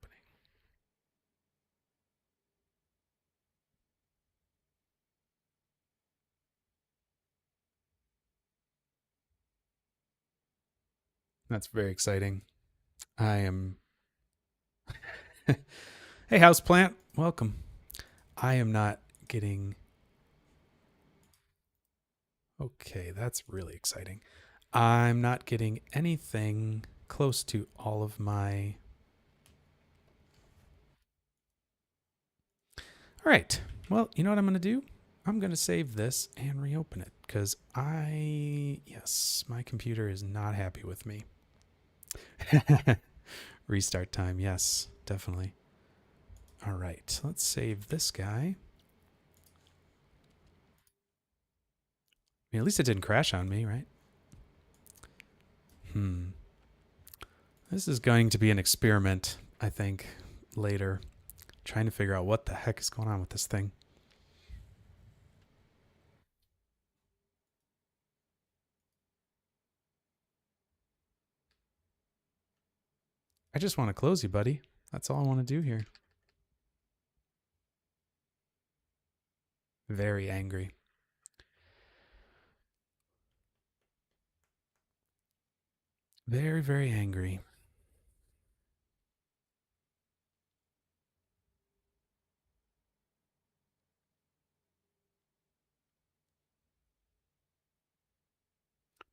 That's very exciting. I am. Hey, houseplant, welcome. I am not getting. Okay, that's really exciting. I'm not getting anything close to all of my. All right. Well, you know what I'm going to do? I'm going to save this and reopen it because yes, my computer is not happy with me. Restart time. Yes, definitely. All right. Let's save this guy. I mean, at least it didn't crash on me, right? This is going to be an experiment, I think, later. Trying to figure out what the heck is going on with this thing. I just want to close you, buddy. That's all I want to do here. Very angry. Very, very angry.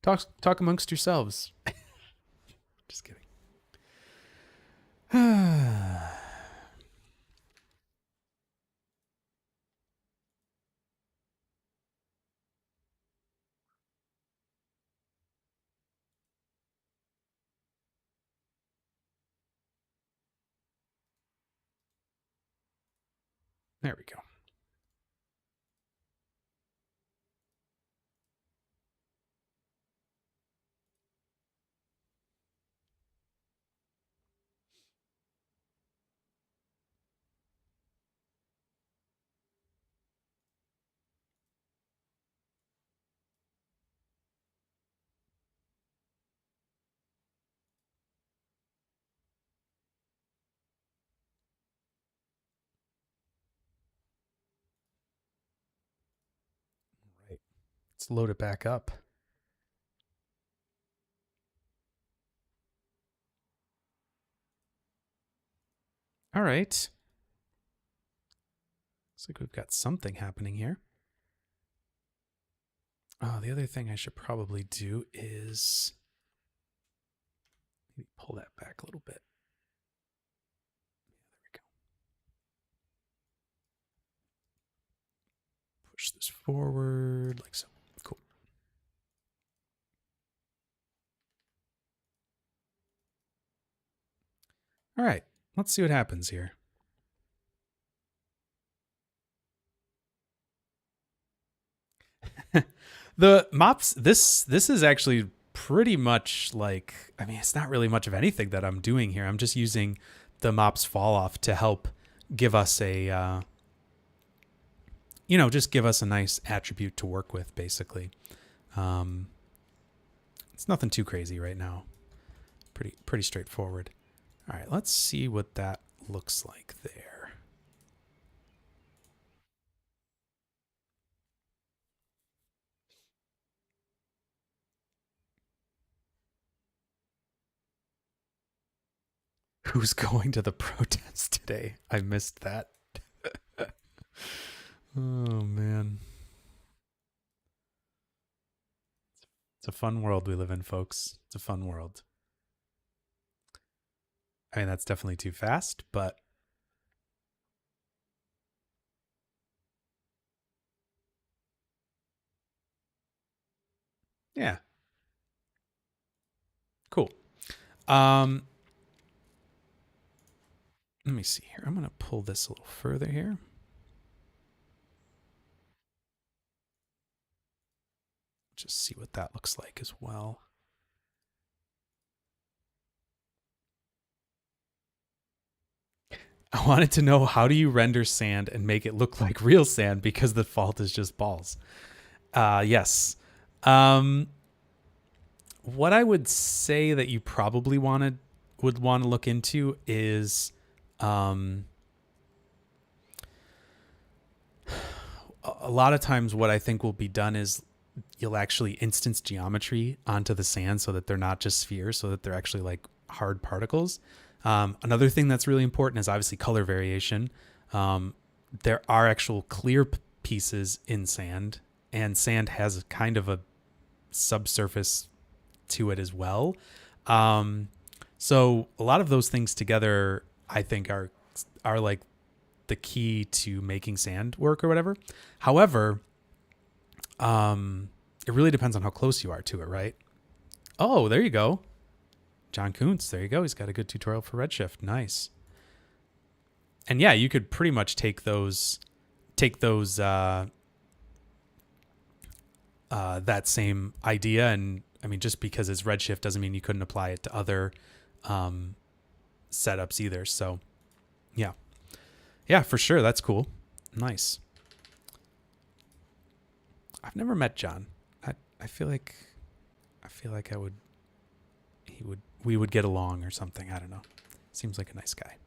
Talk amongst yourselves. Just kidding. There we go. Right. Let's load it back up. All right. Looks like we've got something happening here. Oh, the other thing I should probably do is maybe pull that back a little bit. There we go. Push this forward like so. Cool. All right. Let's see what happens here. The mops, this is actually pretty much like, I mean, it's not really much of anything that I'm doing here. I'm just using the mops fall off to help give us a just give us a nice attribute to work with, basically. It's nothing too crazy right now. Pretty straightforward. All right, let's see what that looks like there. Who's going to the protest today? I missed that. Oh man. It's a fun world we live in, folks. It's a fun world. I mean, that's definitely too fast, but yeah, cool. Um, Let me see here. I'm going to pull this a little further here. Just see what that looks like as well. I wanted to know, how do you render sand and make it look like real sand, because the default is just balls. Yes. Um, what I would say that you probably would want to look into is um, a lot of times what I think will be done is you'll actually instance geometry onto the sand so that they're not just spheres, so that they're actually like hard particles. Another thing that's really important is obviously color variation. There are actual clear pieces in sand, and sand has kind of a subsurface to it as well. So a lot of those things together, I think, are like the key to making sand work or whatever. However, it really depends on how close you are to it, right? Oh, there you go. John Kuntz, there you go. He's got a good tutorial for Redshift. Nice. And yeah, you could pretty much take those that same idea, and I mean, just because it's Redshift doesn't mean you couldn't apply it to other setups either. So yeah, yeah, for sure. That's cool. Nice. I've never met John. I feel like I would we would get along or something. I don't know. Seems like a nice guy.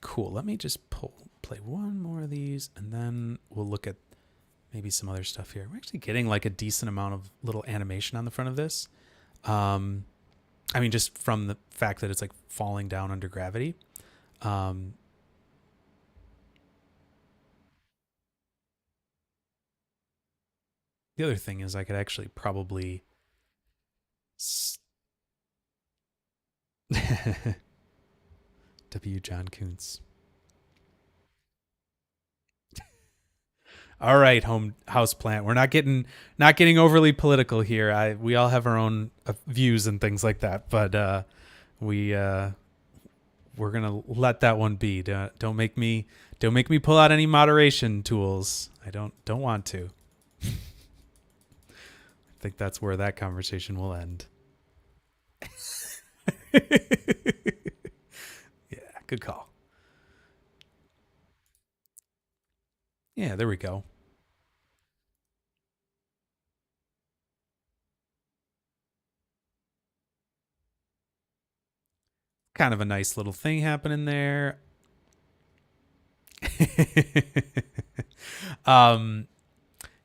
Cool. Let me just play one more of these, and then we'll look at maybe some other stuff here. We're actually getting like a decent amount of little animation on the front of this. I mean, just from the fact that it's like falling down under gravity. Um, the other thing is I could actually probably W. John Kuntz. All right, house plant. We're not getting overly political here. We all have our own views and things like that, but we're gonna let that one be. Don't make me pull out any moderation tools. I don't want to. I think that's where that conversation will end. Yeah, good call. Yeah, there we go. Kind of a nice little thing happening there. um,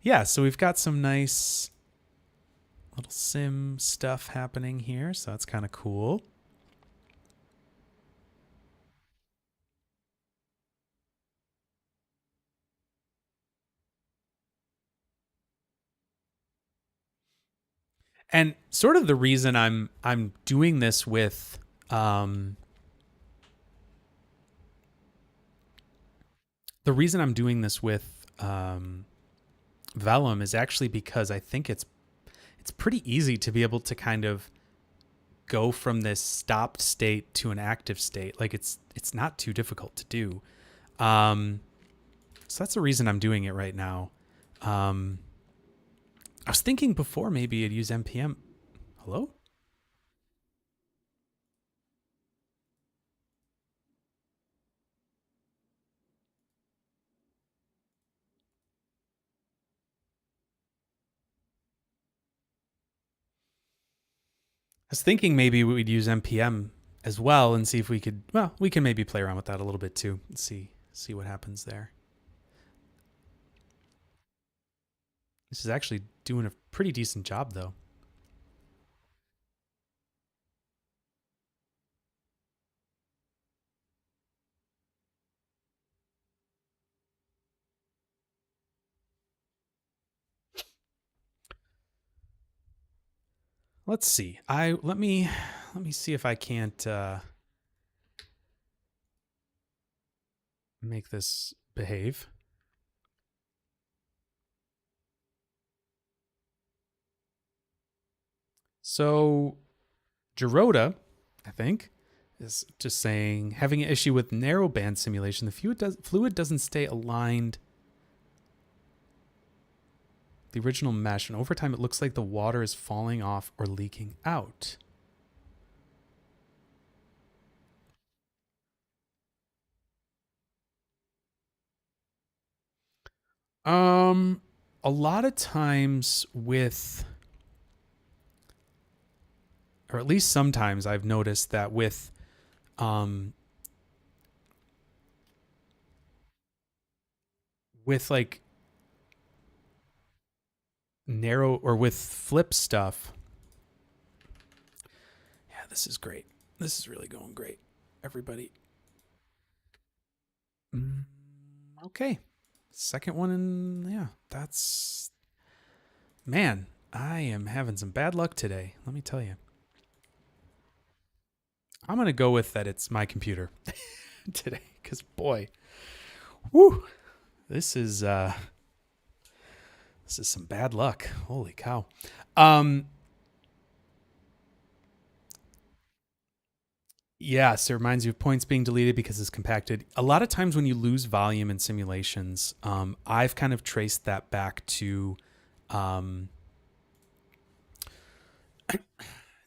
yeah, so we've got some nice little sim stuff happening here, so that's kind of cool. And sort of the reason I'm doing this with the reason I'm doing this with Vellum is actually because I think it's pretty easy to be able to kind of go from this stopped state to an active state. Like it's not too difficult to do. Um, so that's the reason I'm doing it right now. Um, I was thinking before maybe you'd use npm. Hello? I was thinking maybe we'd use npm as well and see if we could. Well, we can maybe play around with that a little bit too and see what happens there. This is actually doing a pretty decent job though. Let's see. Let me see if I can't make this behave. So Gerota, I think, is just saying having an issue with narrowband simulation. The fluid doesn't stay aligned the original mesh, and over time it looks like the water is falling off or leaking out. Um, a lot of times with, or at least sometimes I've noticed that um, with like narrow or with flip stuff. Yeah, this is great. This is really going great. Everybody. Mm, okay. Second one, and yeah, that's, man, I am having some bad luck today. Let me tell you. I'm going to go with that it's my computer today because, boy, whoo, this is some bad luck. Holy cow. Um, Yes, it reminds you of points being deleted because it's compacted. A lot of times when you lose volume in simulations, I've kind of traced that back um,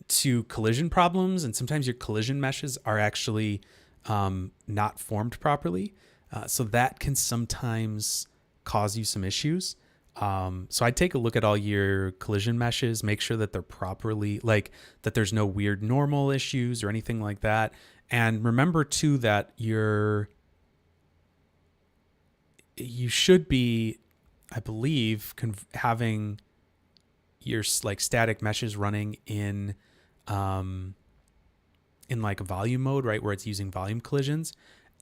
to collision problems, and sometimes your collision meshes are actually not formed properly. So that can sometimes cause you some issues. So I'd take a look at all your collision meshes, make sure that they're properly, like that there's no weird normal issues or anything like that. And remember too that you should be, I believe, having your like static meshes running um, in like a volume mode, right, where it's using volume collisions.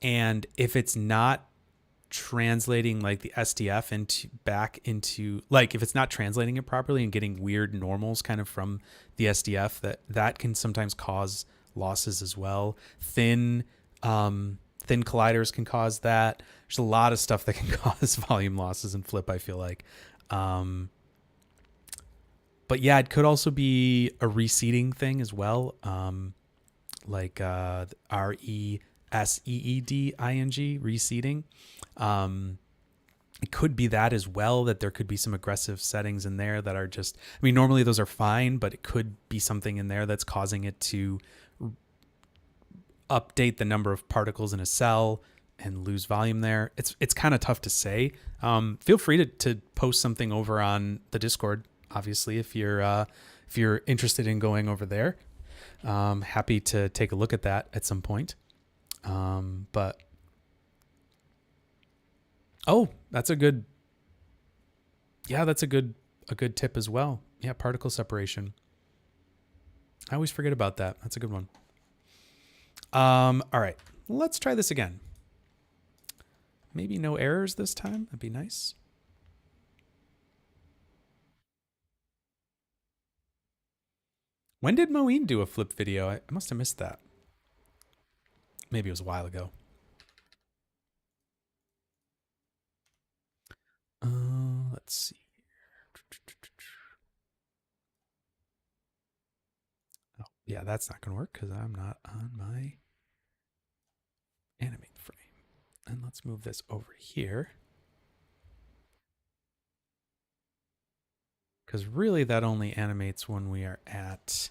And if it's not translating like the SDF into back into, like, if it's not translating it properly and getting weird normals kind of from the SDF, that can sometimes cause losses as well. Thin colliders can cause that. There's a lot of stuff that can cause volume losses in Flip, I feel like. But yeah, it could also be a reseeding thing as well. Like RESEEDING, reseeding. It could be that as well, that there could be some aggressive settings in there that are just, I mean, normally those are fine, but it could be something in there that's causing it to update the number of particles in a cell and lose volume there. It's kind of tough to say. Feel free to post something over on the Discord, obviously, if you're interested in going over there. Happy to take a look at that at some point. But oh, that's a good, yeah, that's a good tip as well. Yeah, particle separation. I always forget about that. That's a good one. All right, let's try this again. Maybe no errors this time. That'd be nice. When did Moeen do a flip video? I must have missed that. Maybe it was a while ago. Let's see. Oh, yeah, that's not going to work because I'm not on my animate frame. And let's move this over here. Because really that only animates when we are at,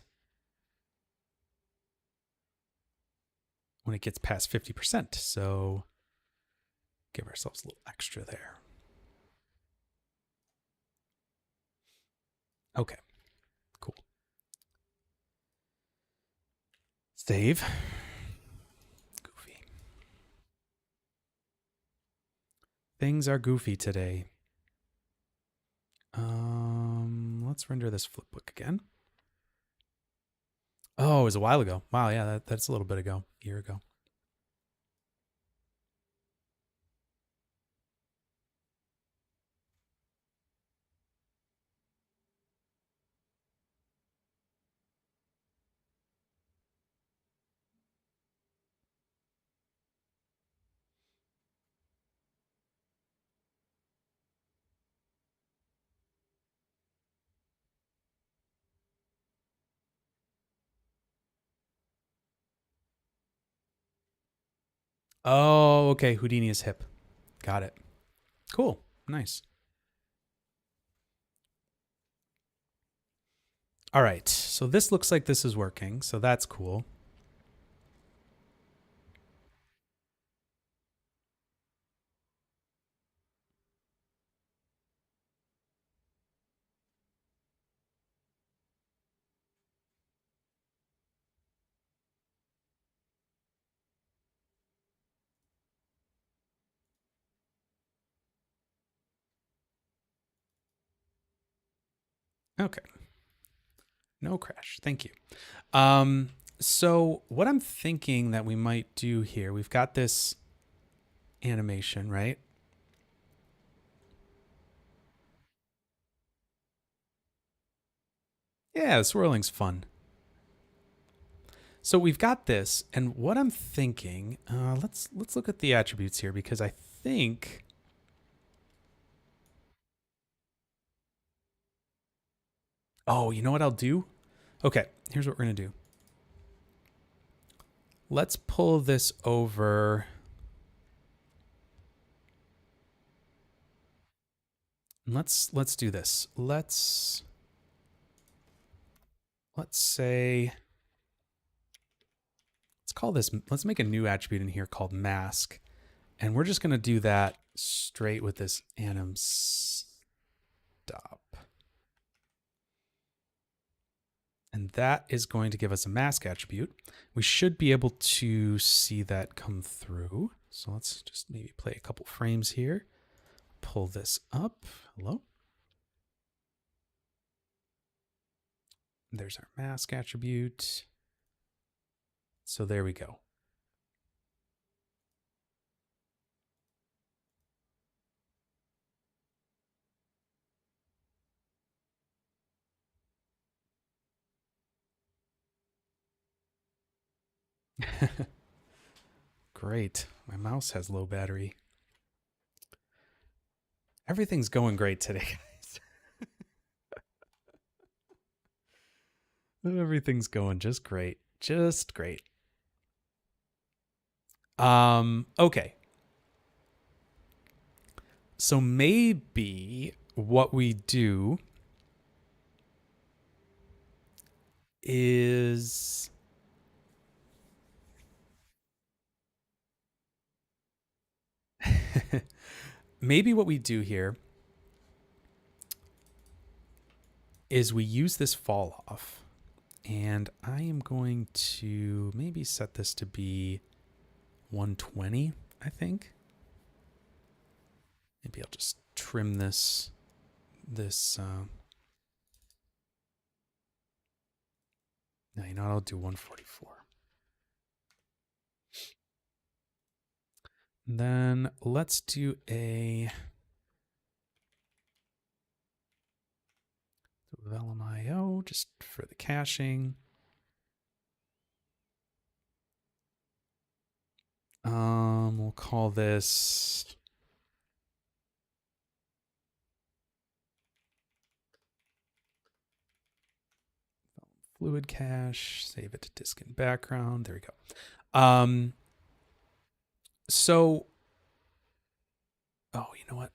when it gets past 50%. So give ourselves a little extra there. Okay, cool. Save. Goofy. Things are goofy today. Let's render this flip book again. Oh, it was a while ago. Wow, yeah, that's a little bit ago, a year ago. Oh, okay. Houdini is hip. Got it. Cool. Nice. All right. So this looks like this is working. So that's cool. Okay. No crash. Thank you. Um, so what I'm thinking that we might do here, we've got this animation, right? Yeah, the swirling's fun. So we've got this, and what I'm thinking, let's look at the attributes here because I think. Oh, you know what I'll do? Okay, here's what we're gonna do. Let's pull this over. Let's do this. Let's say let's call this. Let's make a new attribute in here called mask, and we're just gonna do that straight with this anim stop. And that is going to give us a mask attribute. We should be able to see that come through. So let's just maybe play a couple frames here. Pull this up. Hello. There's our mask attribute. So there we go. Great. My mouse has low battery. Everything's going great today, guys. Everything's going just great. Just great. Okay. So maybe what we do is maybe what we do here is we use this fall off, and I am going to maybe set this to be 120, I think. Maybe I'll just trim this. No, you know what? I'll do 144. Then let's do a Vellum IO just for the caching. We'll call this fluid cache. Save it to disk in background. There we go. So, oh, you know what?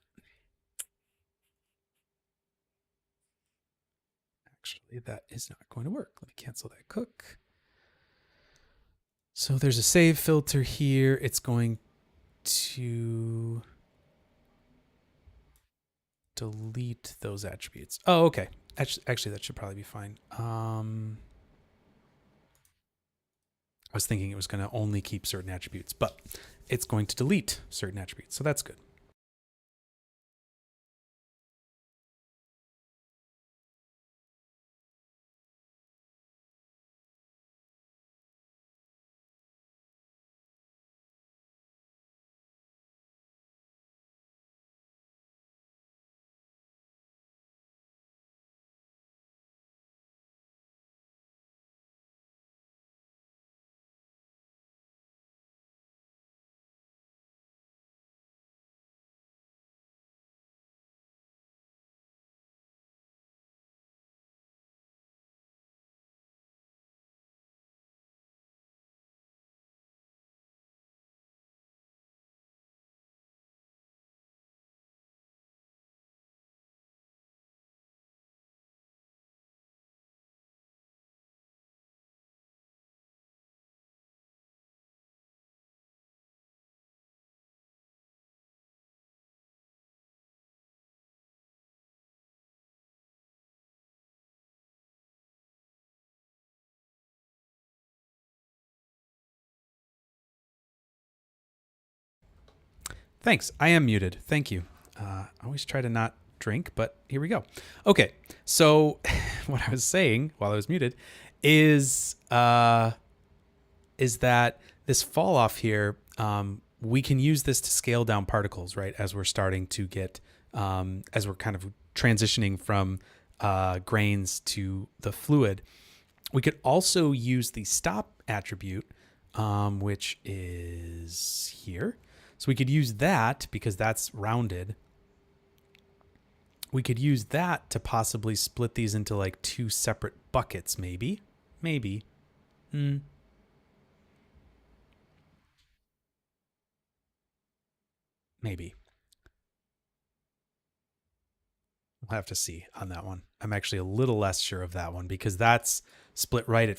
Actually, that is not going to work. Let me cancel that cook. So there's a save filter here. It's going to delete those attributes. Oh, okay. Actually, that should probably be fine. I was thinking it was going to only keep certain attributes, but it's going to delete certain attributes. So that's good. Thanks. I am muted. Thank you. I always try to not drink, but here we go. Okay. So what I was saying while I was muted is that this fall off here, we can use this to scale down particles, right? As we're starting to get, as we're kind of transitioning from grains to the fluid. We could also use the stop attribute, which is here. So we could use that because that's rounded. We could use that to possibly split these into like two separate buckets, maybe. Maybe. Maybe. We'll have to see on that one. I'm actually a little less sure of that one because that's split right at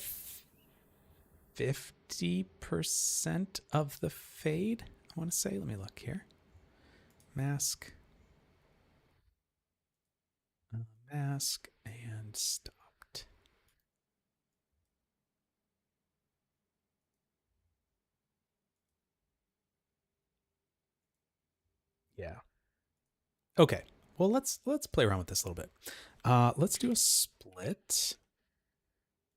50% of the fade, I want to say. Let me look here. Mask. Mask and stopped. Yeah. Okay. Well, let's play around with this a little bit. Let's do a split.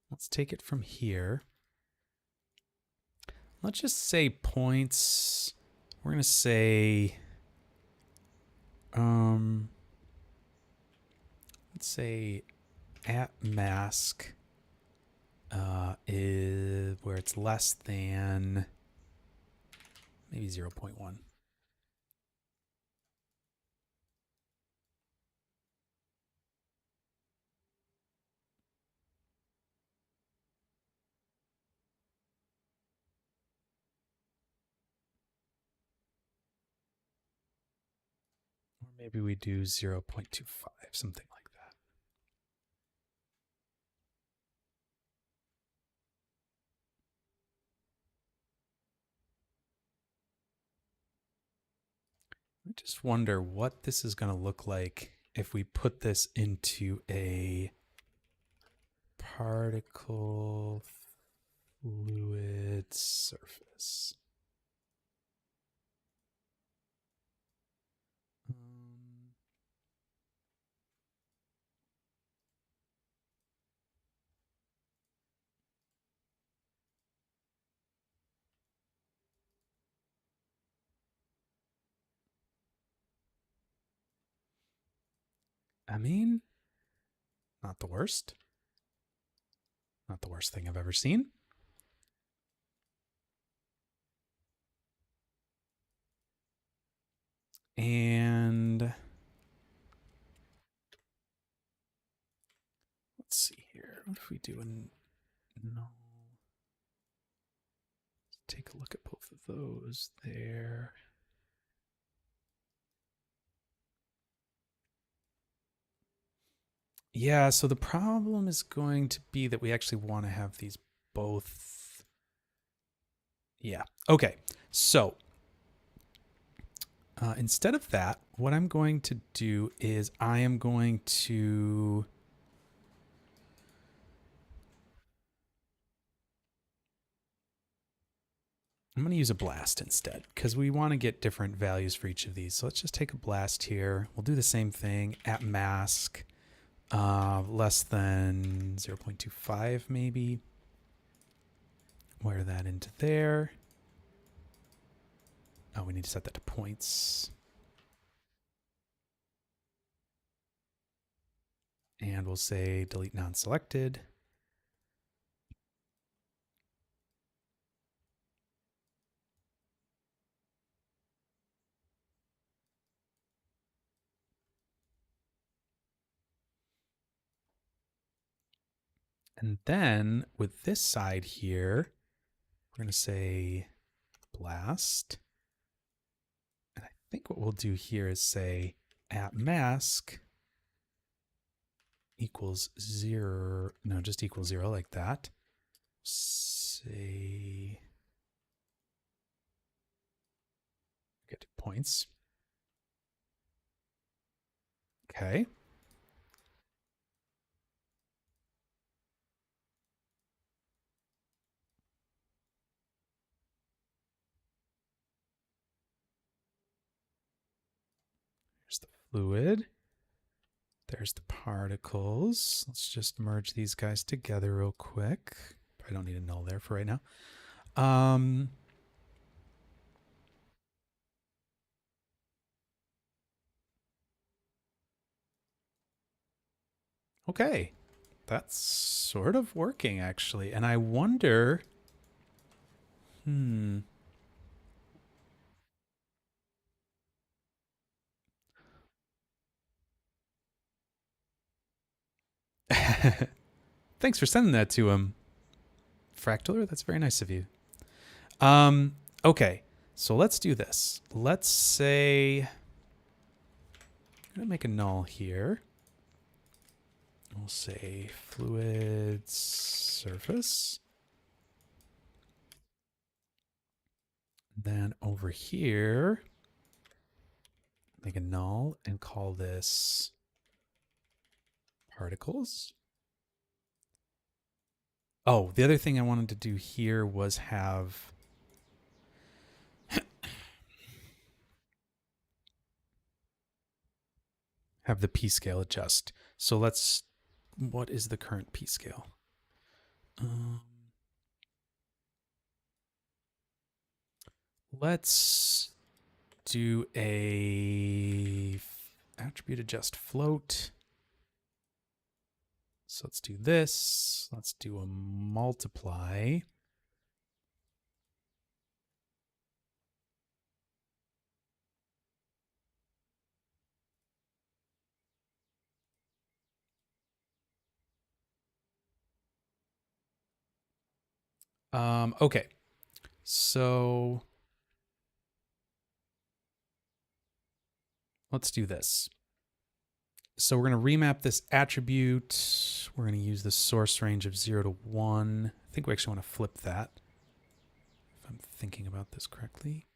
Let's take it from here. Let's just say points. We're gonna say, let's say at mask is where it's less than maybe 0.1. Or maybe we do 0.25, something like that. I just wonder what this is going to look like if we put this into a particle fluid surface. I mean, not the worst. Not the worst thing I've ever seen. And let's see here. What if we do an no? Take a look at both of those there. Yeah, so the problem is going to be that we actually want to have these both. Yeah. Okay. So instead of that, what I'm going to do is I am going to use a blast instead because we want to get different values for each of these. So let's just take a blast here. We'll do the same thing at mask, less than 0.25 maybe. Wire that into there. Oh, we need to set that to points. And we'll say delete non-selected. And then with this side here, we're going to say blast. And I think what we'll do here is say at mask equals 0. No, just equals 0 like that. Say get points. Okay. fluid. There's the particles. Let's just merge these guys together real quick. I don't need a null there for right now. Okay. That's sort of working, actually. And I wonder... Thanks for sending that to him, Fractaler. That's very nice of you. Okay, so let's do this. Let's say I'm gonna make a null here. We'll say fluid surface. Then over here, make a null and call this particles. Oh, the other thing I wanted to do here was have the p scale adjust. So let's, what is the current p scale? Let's do a attribute adjust float. So let's do this. Let's do a multiply. Okay, so let's do this. So we're going to remap this attribute. We're going to use the source range of 0 to 1. I think we actually want to flip that, if I'm thinking about this correctly.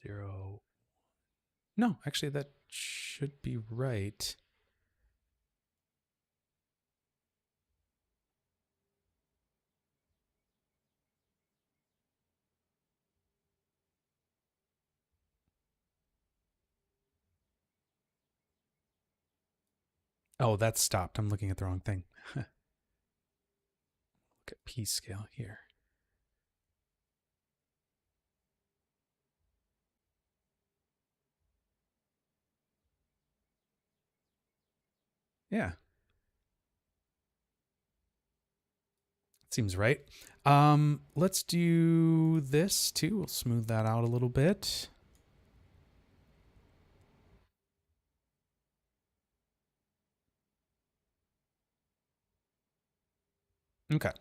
Zero. No, actually, that should be right. Oh, that's stopped. I'm looking at the wrong thing. Look at P scale here. Yeah. Seems right. Let's do this too. We'll smooth that out a little bit. Okay.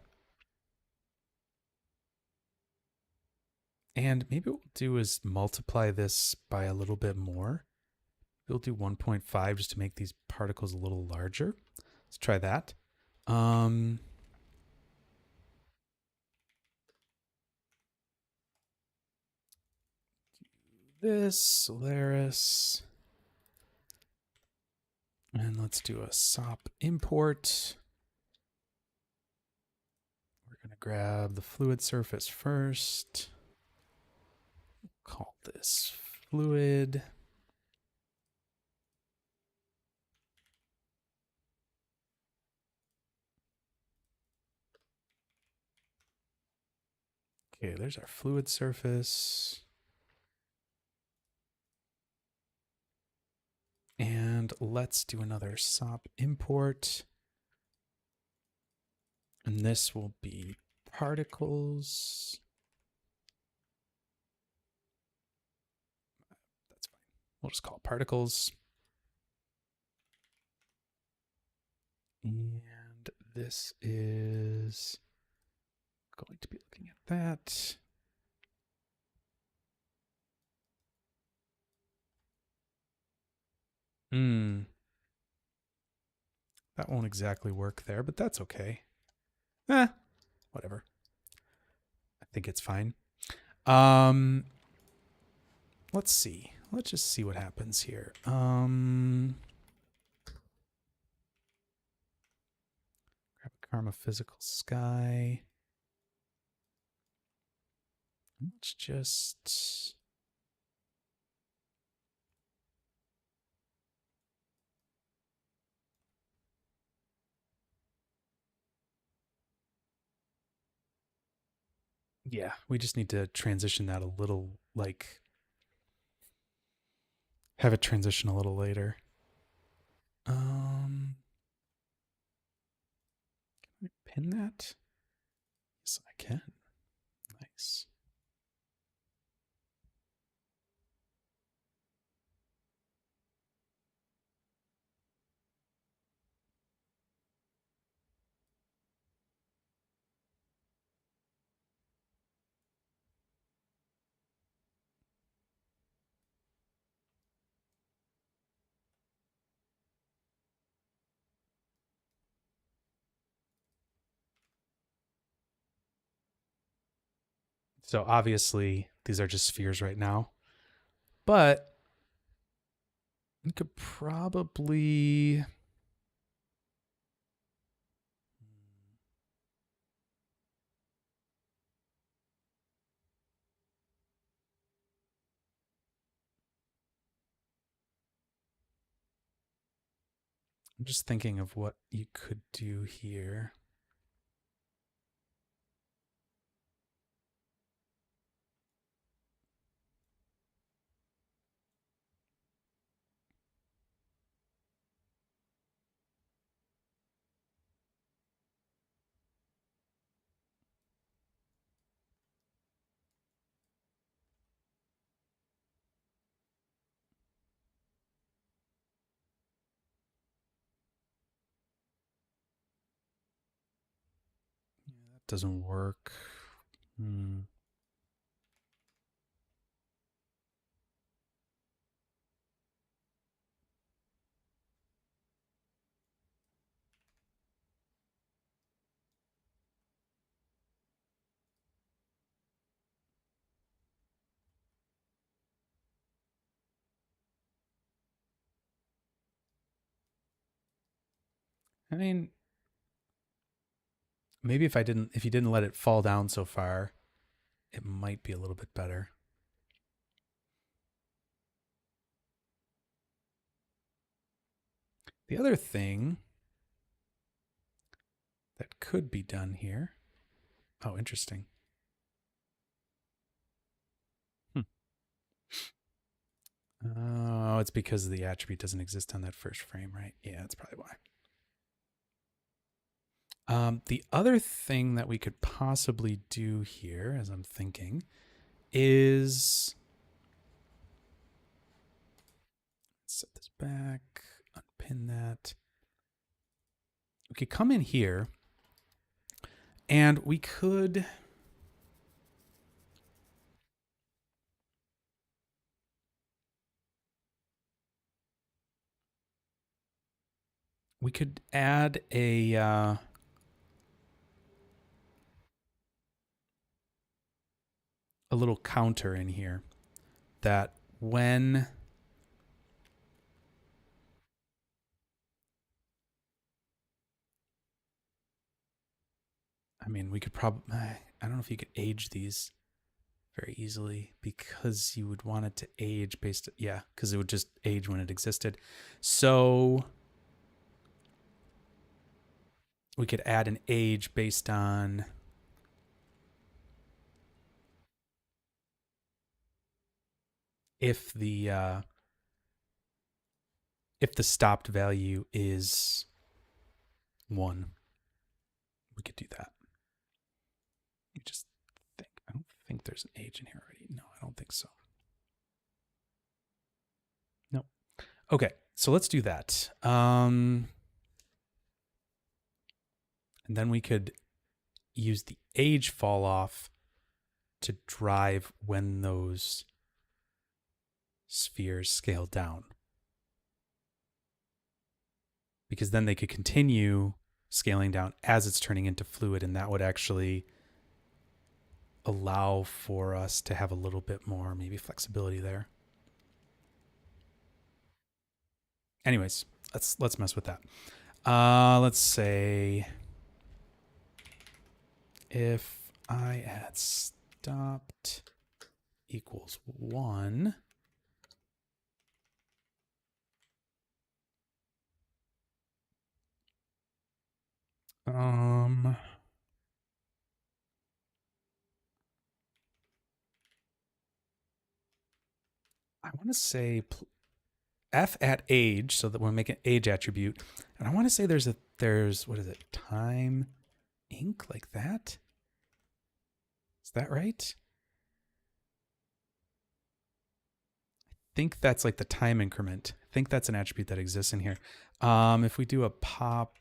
And maybe what we'll do is multiply this by a little bit more. We'll do 1.5 just to make these particles a little larger. Let's try that. This Solaris. And let's do a SOP import. We're going to grab the fluid surface first. Call this fluid. Okay, there's our fluid surface. And let's do another SOP import. And this will be particles. That's fine. We'll just call it particles. And this is going to be looking at that. That won't exactly work there, but that's okay. Whatever. I think it's fine. Let's see. Let's just see what happens here. Grab a Karma Physical Sky. Let's just... Yeah, we just need to transition that a little, like, have it transition a little later. Can I pin that? Yes, I can. Nice. So obviously these are just spheres right now, but we could probably... I'm just thinking of what you could do here. That doesn't work. I mean, maybe if you didn't let it fall down so far, it might be a little bit better. The other thing that could be done here. Oh, interesting. Oh, it's because the attribute doesn't exist on that first frame, right? Yeah, that's probably why. The other thing that we could possibly do here, as I'm thinking, is set this back, unpin that. We could come in here and we could... We could add a little counter in here that when I mean, we could probably, I don't know if you could age these very easily because you would want it to age based, yeah, because it would just age when it existed. So we could add an age based on if the stopped value is 1. We could do that. You just think, I don't think there's an age in here already. No, I don't think so. No. Okay, so let's do that. And then we could use the age fall off to drive when those spheres scale down. Because then they could continue scaling down as it's turning into fluid, and that would actually allow for us to have a little bit more maybe flexibility there. Anyways, let's mess with that. Let's say if I add stopped equals 1, I want to say f at age, so that we'll make an age attribute, and I want to say there's what is it, time ink, like that. Is that right? I think that's like the time increment. I think that's an attribute that exists in here. If we do a pop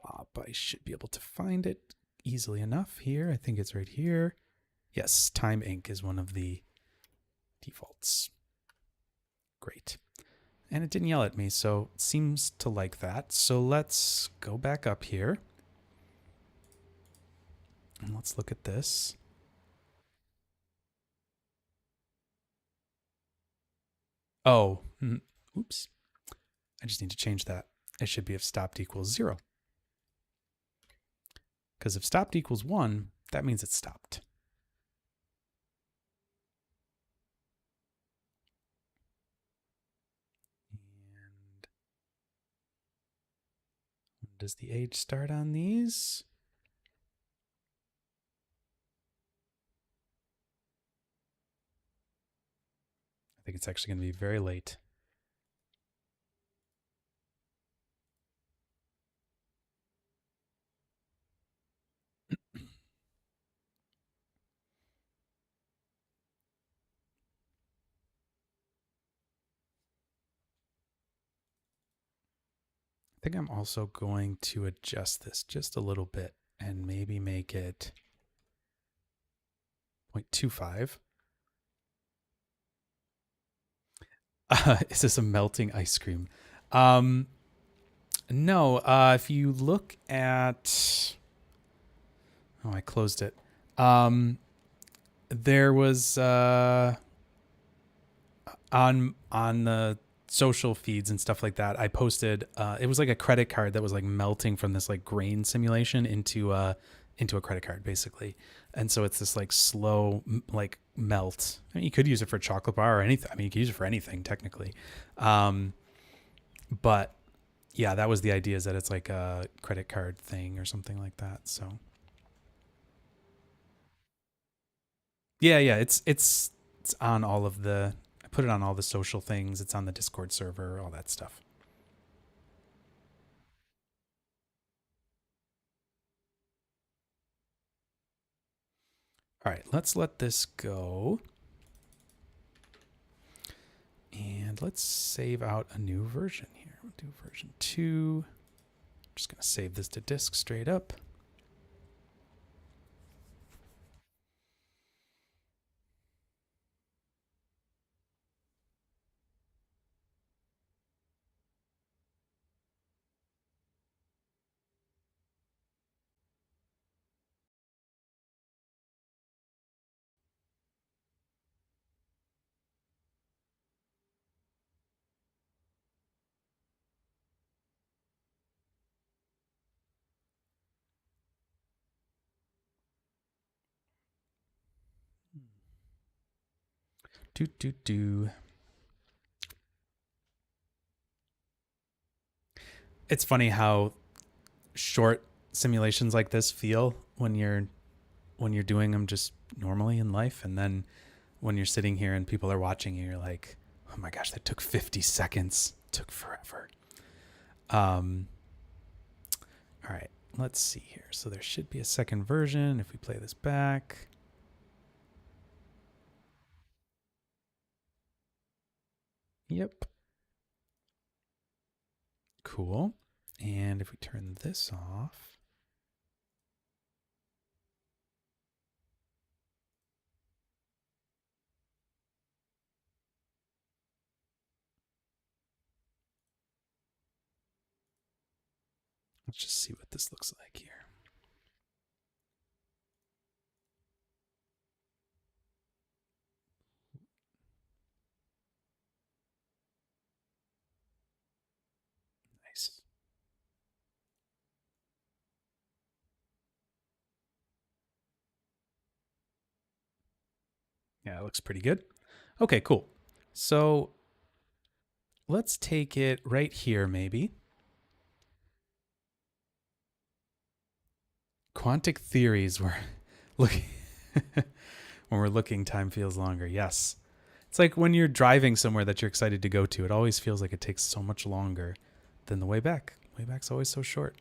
up, I should be able to find it easily enough here. I think it's right here. Yes, time ink is one of the defaults. Great. And it didn't yell at me, so it seems to like that. So let's go back up here. And let's look at this. Oh, oops. I just need to change that. It should be if stopped equals 0. Because if stopped equals 1, that means it's stopped. And when does the age start on these? I think it's actually going to be very late. I think I'm also going to adjust this just a little bit and maybe make it 0.25. Is this a melting ice cream? No, if you look at... Oh, I closed it. There was on the social feeds and stuff like that, I posted it was like a credit card that was like melting from this like grain simulation into a credit card basically. And so it's this like slow like melt. I mean, you could use it for a chocolate bar or anything. I mean, you could use it for anything technically. But yeah, that was the idea, is that it's like a credit card thing or something like that. So yeah, it's on all of the, I put it on all the social things. It's on the Discord server, all that stuff. All right, let's let this go. And let's save out a new version here. We'll do version 2. I'm just going to save this to disk straight up. It's funny how short simulations like this feel when you're doing them just normally in life, and then when you're sitting here and people are watching you, you're like, oh my gosh, that took 50 seconds. It took forever. All right, let's see here. So there should be a second version if we play this back. Yep. Cool. And if we turn this off, let's just see what this looks like here. Yeah, it looks pretty good. Okay, cool. So let's take it right here, maybe. Quantic theories were looking when we're looking, time feels longer. Yes. It's like when you're driving somewhere that you're excited to go to, it always feels like it takes so much longer than the way back. Way back's always so short.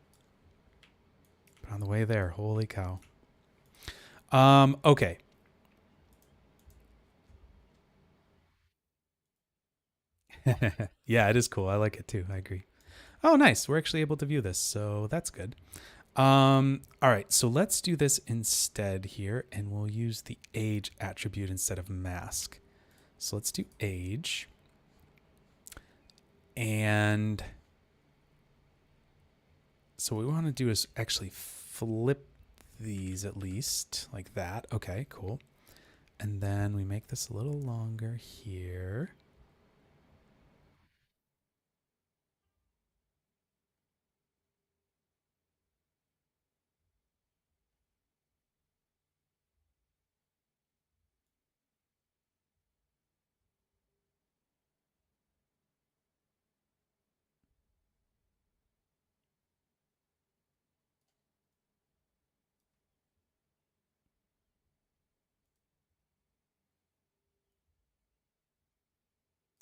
But on the way there, holy cow. Okay. Yeah, it is cool. I like it too. I agree. Oh, nice. We're actually able to view this, so that's good. All right, so let's do this instead here, and we'll use the age attribute instead of mask. So let's do age. And so what we want to do is actually flip these at least like that. Okay, cool. And then we make this a little longer here.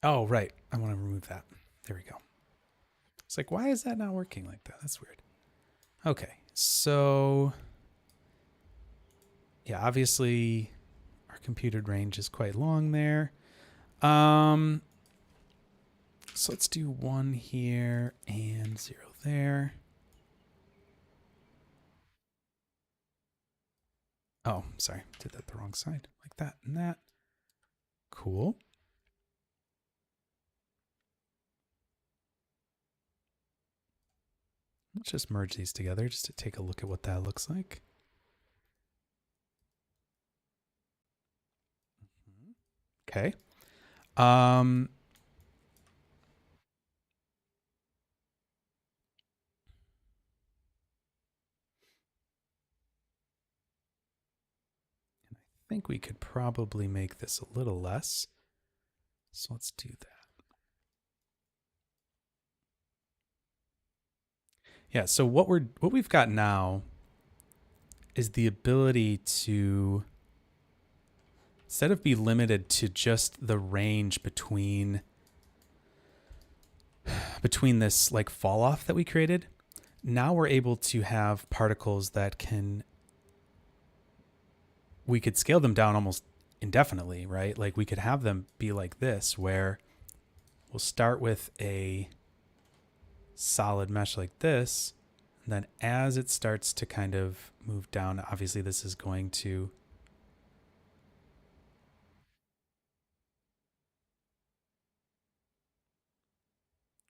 Oh, right. I want to remove that. There we go. It's like, why is that not working like that? That's weird. Okay, so yeah, obviously our computed range is quite long there. So let's do 1 here and 0 there. Oh, sorry. Did that the wrong side. Like that and that. Cool. Let's just merge these together just to take a look at what that looks like. Okay. I think we could probably make this a little less. So let's do that. Yeah, so what we've got now is the ability to, instead of be limited to just the range between this like fall off that we created, now we're able to have particles that we could scale them down almost indefinitely, right? Like we could have them be like this, where we'll start with a solid mesh like this, and then as it starts to kind of move down, obviously this is going to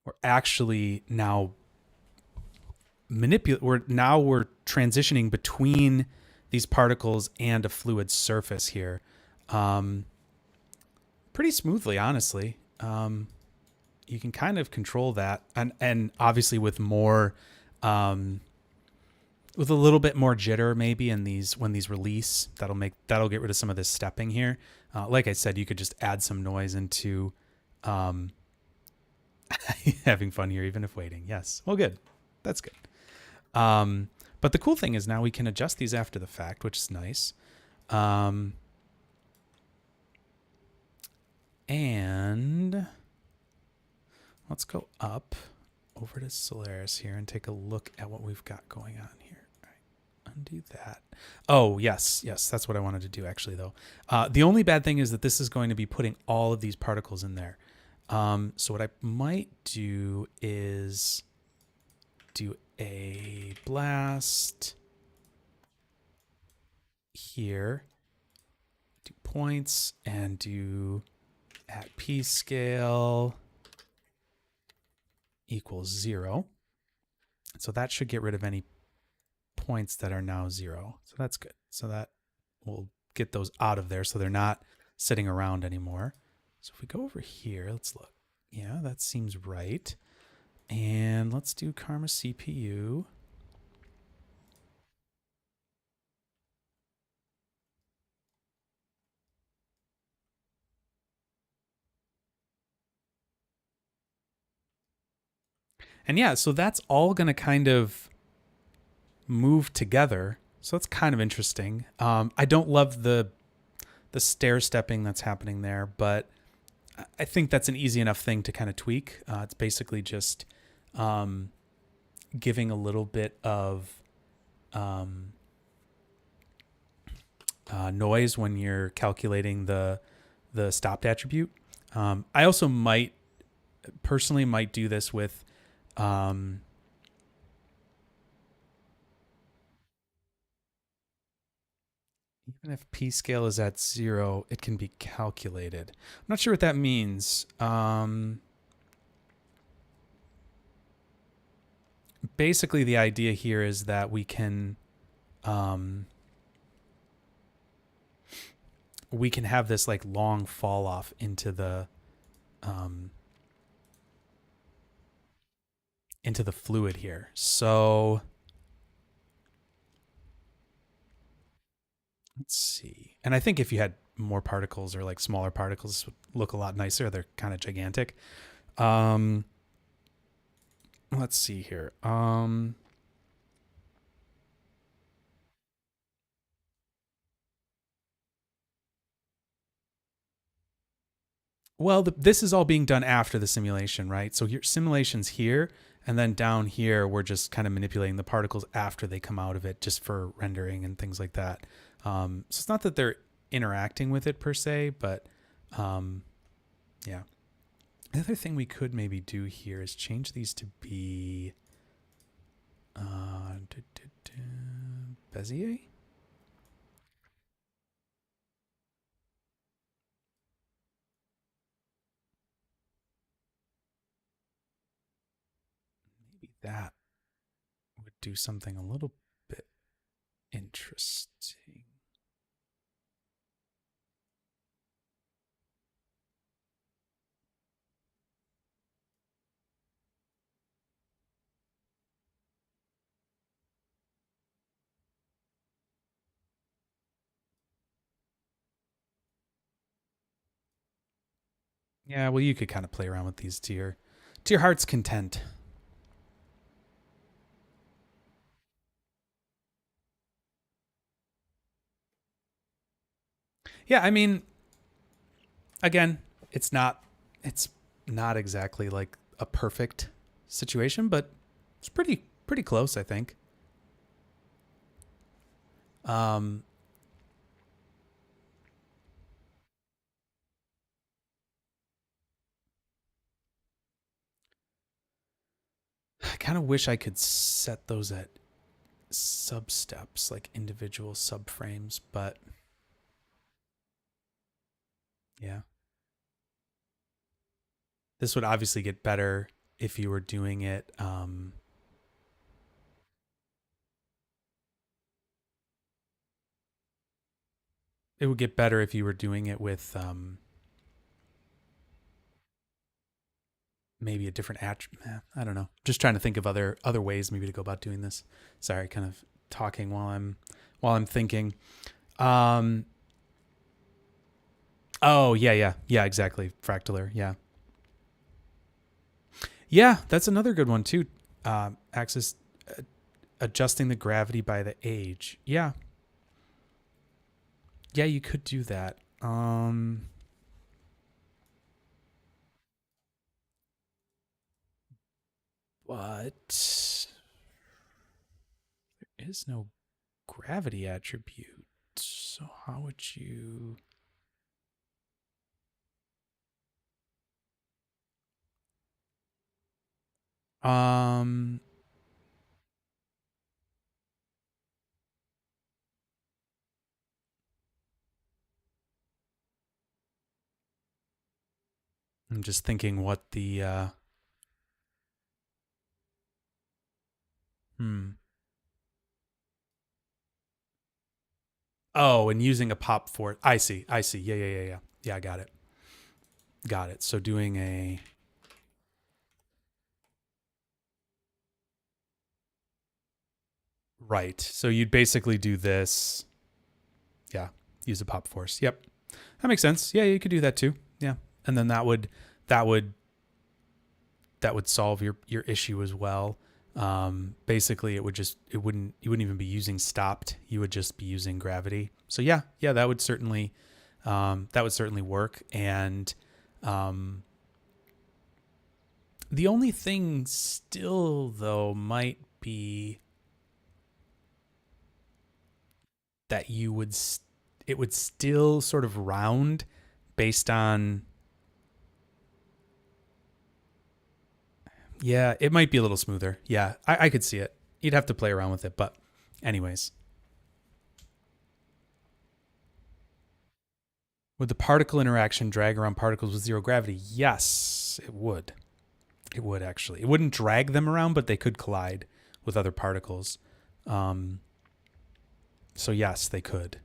we're actually now we're transitioning between these particles and a fluid surface here, pretty smoothly, honestly. You can kind of control that, and obviously with more, with a little bit more jitter maybe in these when these release, that'll get rid of some of this stepping here. Like I said, you could just add some noise into having fun here, even if waiting. Yes, well, good, that's good. But the cool thing is now we can adjust these after the fact, which is nice. And let's go up over to Solaris here and take a look at what we've got going on here. All right, undo that. Oh, yes, that's what I wanted to do actually, though. The only bad thing is that this is going to be putting all of these particles in there. So what I might do is do a blast here, do points, and do at p scale equals 0. So that should get rid of any points that are now 0. So that's good. So that will get those out of there so they're not sitting around anymore. So if we go over here, let's look. Yeah, that seems right. And let's do Karma CPU. And yeah, so that's all going to kind of move together. So that's kind of interesting. I don't love the stair stepping that's happening there, but I think that's an easy enough thing to kind of tweak. It's basically just um, giving a little bit of um, noise when you're calculating the stopped attribute. I also might personally might do this with um, even if p scale is at 0, it can be calculated. I'm not sure what that means. Basically, the idea here is that um, we can have this like long fall off um, into the fluid here. So let's see. And I think if you had more particles or like smaller particles, this would look a lot nicer. They're kind of gigantic. Um, let's see here. Well, this is all being done after the simulation, right? So your simulation's here, and then down here, we're just kind of manipulating the particles after they come out of it, just for rendering and things like that. So it's not that they're interacting with it per se, but um, yeah. The other thing we could maybe do here is change these to be Bezier. Maybe that would do something a little bit interesting. Yeah, well, you could kind of play around with these to your heart's content. Yeah, I mean, again, it's not it's not exactly like a perfect situation, but it's pretty close, I think. Um, I kind of wish I could set those at sub steps, like individual subframes, but yeah. This would obviously get better if you were doing it. It would get better if you were doing it with maybe a different attribute. I don't know. Just trying to think of other ways maybe to go about doing this. Sorry, kind of talking while I'm thinking. Um, oh yeah, exactly. Fractaler, yeah, yeah. That's another good one too. Axis adjusting the gravity by the age. Yeah, yeah, you could do that. But there is no gravity attribute. So how would you? Um, I'm just thinking what the hmm. Oh, and using a pop for it. I see. I see. Yeah. Yeah, I got it. Got it. So doing a right. So you'd basically do this. Yeah. Use a pop force. Yep. That makes sense. Yeah, you could do that too. Yeah. And then that would solve your issue as well. Basically, you wouldn't even be using stopped. You would just be using gravity. So yeah, that would certainly work. And the only thing still though might be that it would still sort of round based on. Yeah, it might be a little smoother. Yeah, I could see it. You'd have to play around with it, but anyways. Would the particle interaction drag around particles with zero gravity? Yes, it would. It would actually. It wouldn't drag them around, but they could collide with other particles. So yes, they could.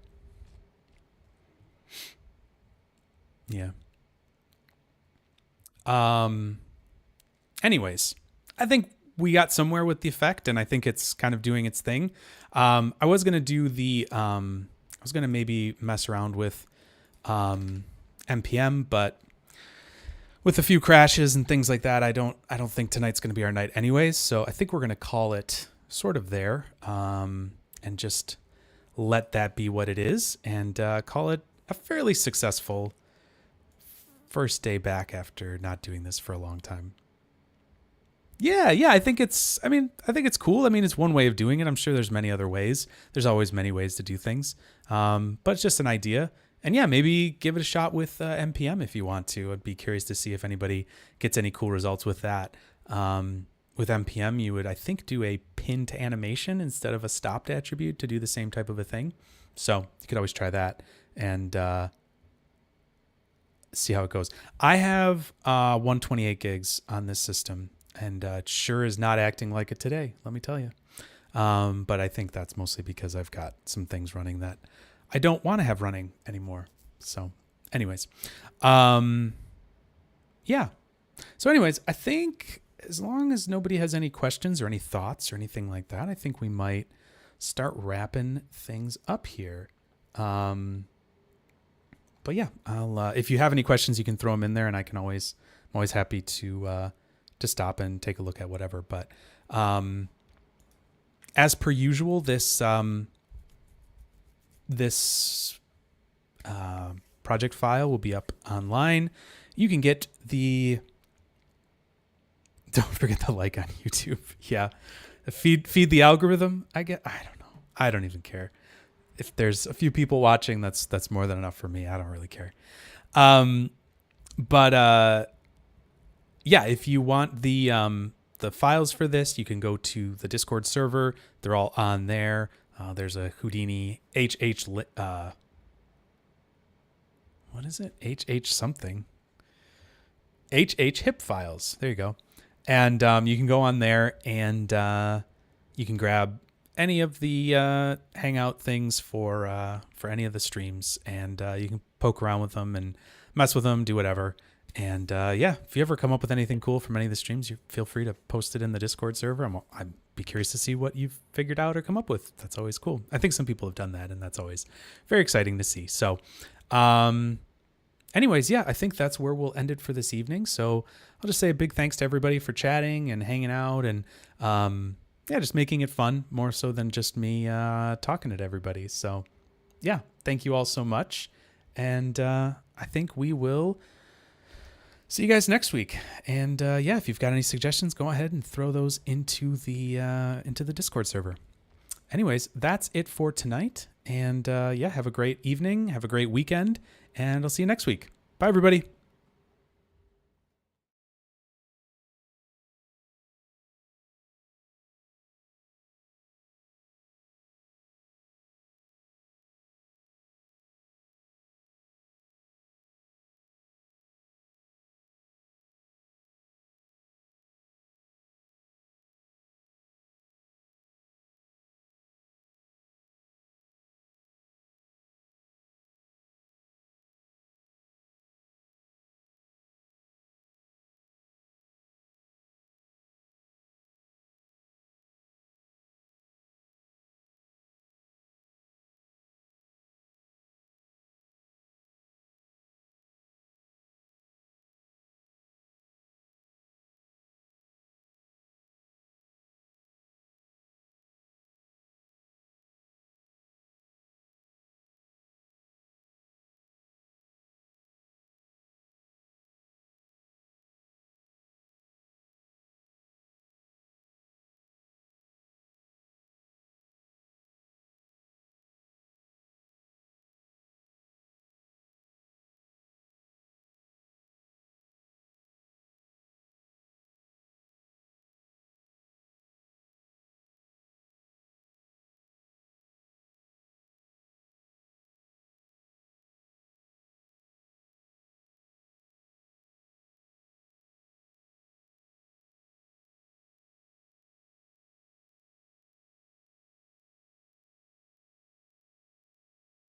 Yeah. Anyways, I think we got somewhere with the effect, and I think it's kind of doing its thing. I was gonna do I was gonna maybe mess around with NPM, but with a few crashes and things like that, I don't think tonight's gonna be our night anyways. So I think we're gonna call it sort of there, and just let that be what it is, and call it a fairly successful first day back after not doing this for a long time. Yeah, I think it's cool. I mean, it's one way of doing it. I'm sure there's many other ways. There's always many ways to do things. But it's just an idea. And yeah, maybe give it a shot with NPM if you want to. I'd be curious to see if anybody gets any cool results with that. With NPM, you would, I think, do a pin to animation instead of a stopped attribute to do the same type of a thing. So you could always try that and see how it goes. I have 128 gigs on this system. And it sure is not acting like it today, let me tell you. But I think that's mostly because I've got some things running that I don't want to have running anymore. So anyways, yeah. So anyways, I think as long as nobody has any questions or any thoughts or anything like that, I think we might start wrapping things up here. But yeah, I'll if you have any questions, you can throw them in there, and I'm always happy to stop and take a look at whatever. But as per usual, this project file will be up online. You can get don't forget the like on YouTube. Yeah. Feed the algorithm. I don't know. I don't even care. If there's a few people watching, that's more than enough for me. I don't really care. Yeah, if you want the files for this, you can go to the Discord server. They're all on there. There's a Houdini what is it? HH something. HH hip files. There you go. And you can go on there and you can grab any of the Hangout things for any of the streams, and you can poke around with them and mess with them, do whatever. And yeah, if you ever come up with anything cool from any of the streams, you feel free to post it in the Discord server. I'd be curious to see what you've figured out or come up with. That's always cool. I think some people have done that, and that's always very exciting to see. So anyways, yeah, I think that's where we'll end it for this evening. So I'll just say a big thanks to everybody for chatting and hanging out, and yeah, just making it fun more so than just me talking to everybody. So yeah, thank you all so much. And I think we will see you guys next week. And yeah, if you've got any suggestions, go ahead and throw those into the Discord server. Anyways, that's it for tonight. And yeah, have a great evening. Have a great weekend. And I'll see you next week. Bye, everybody.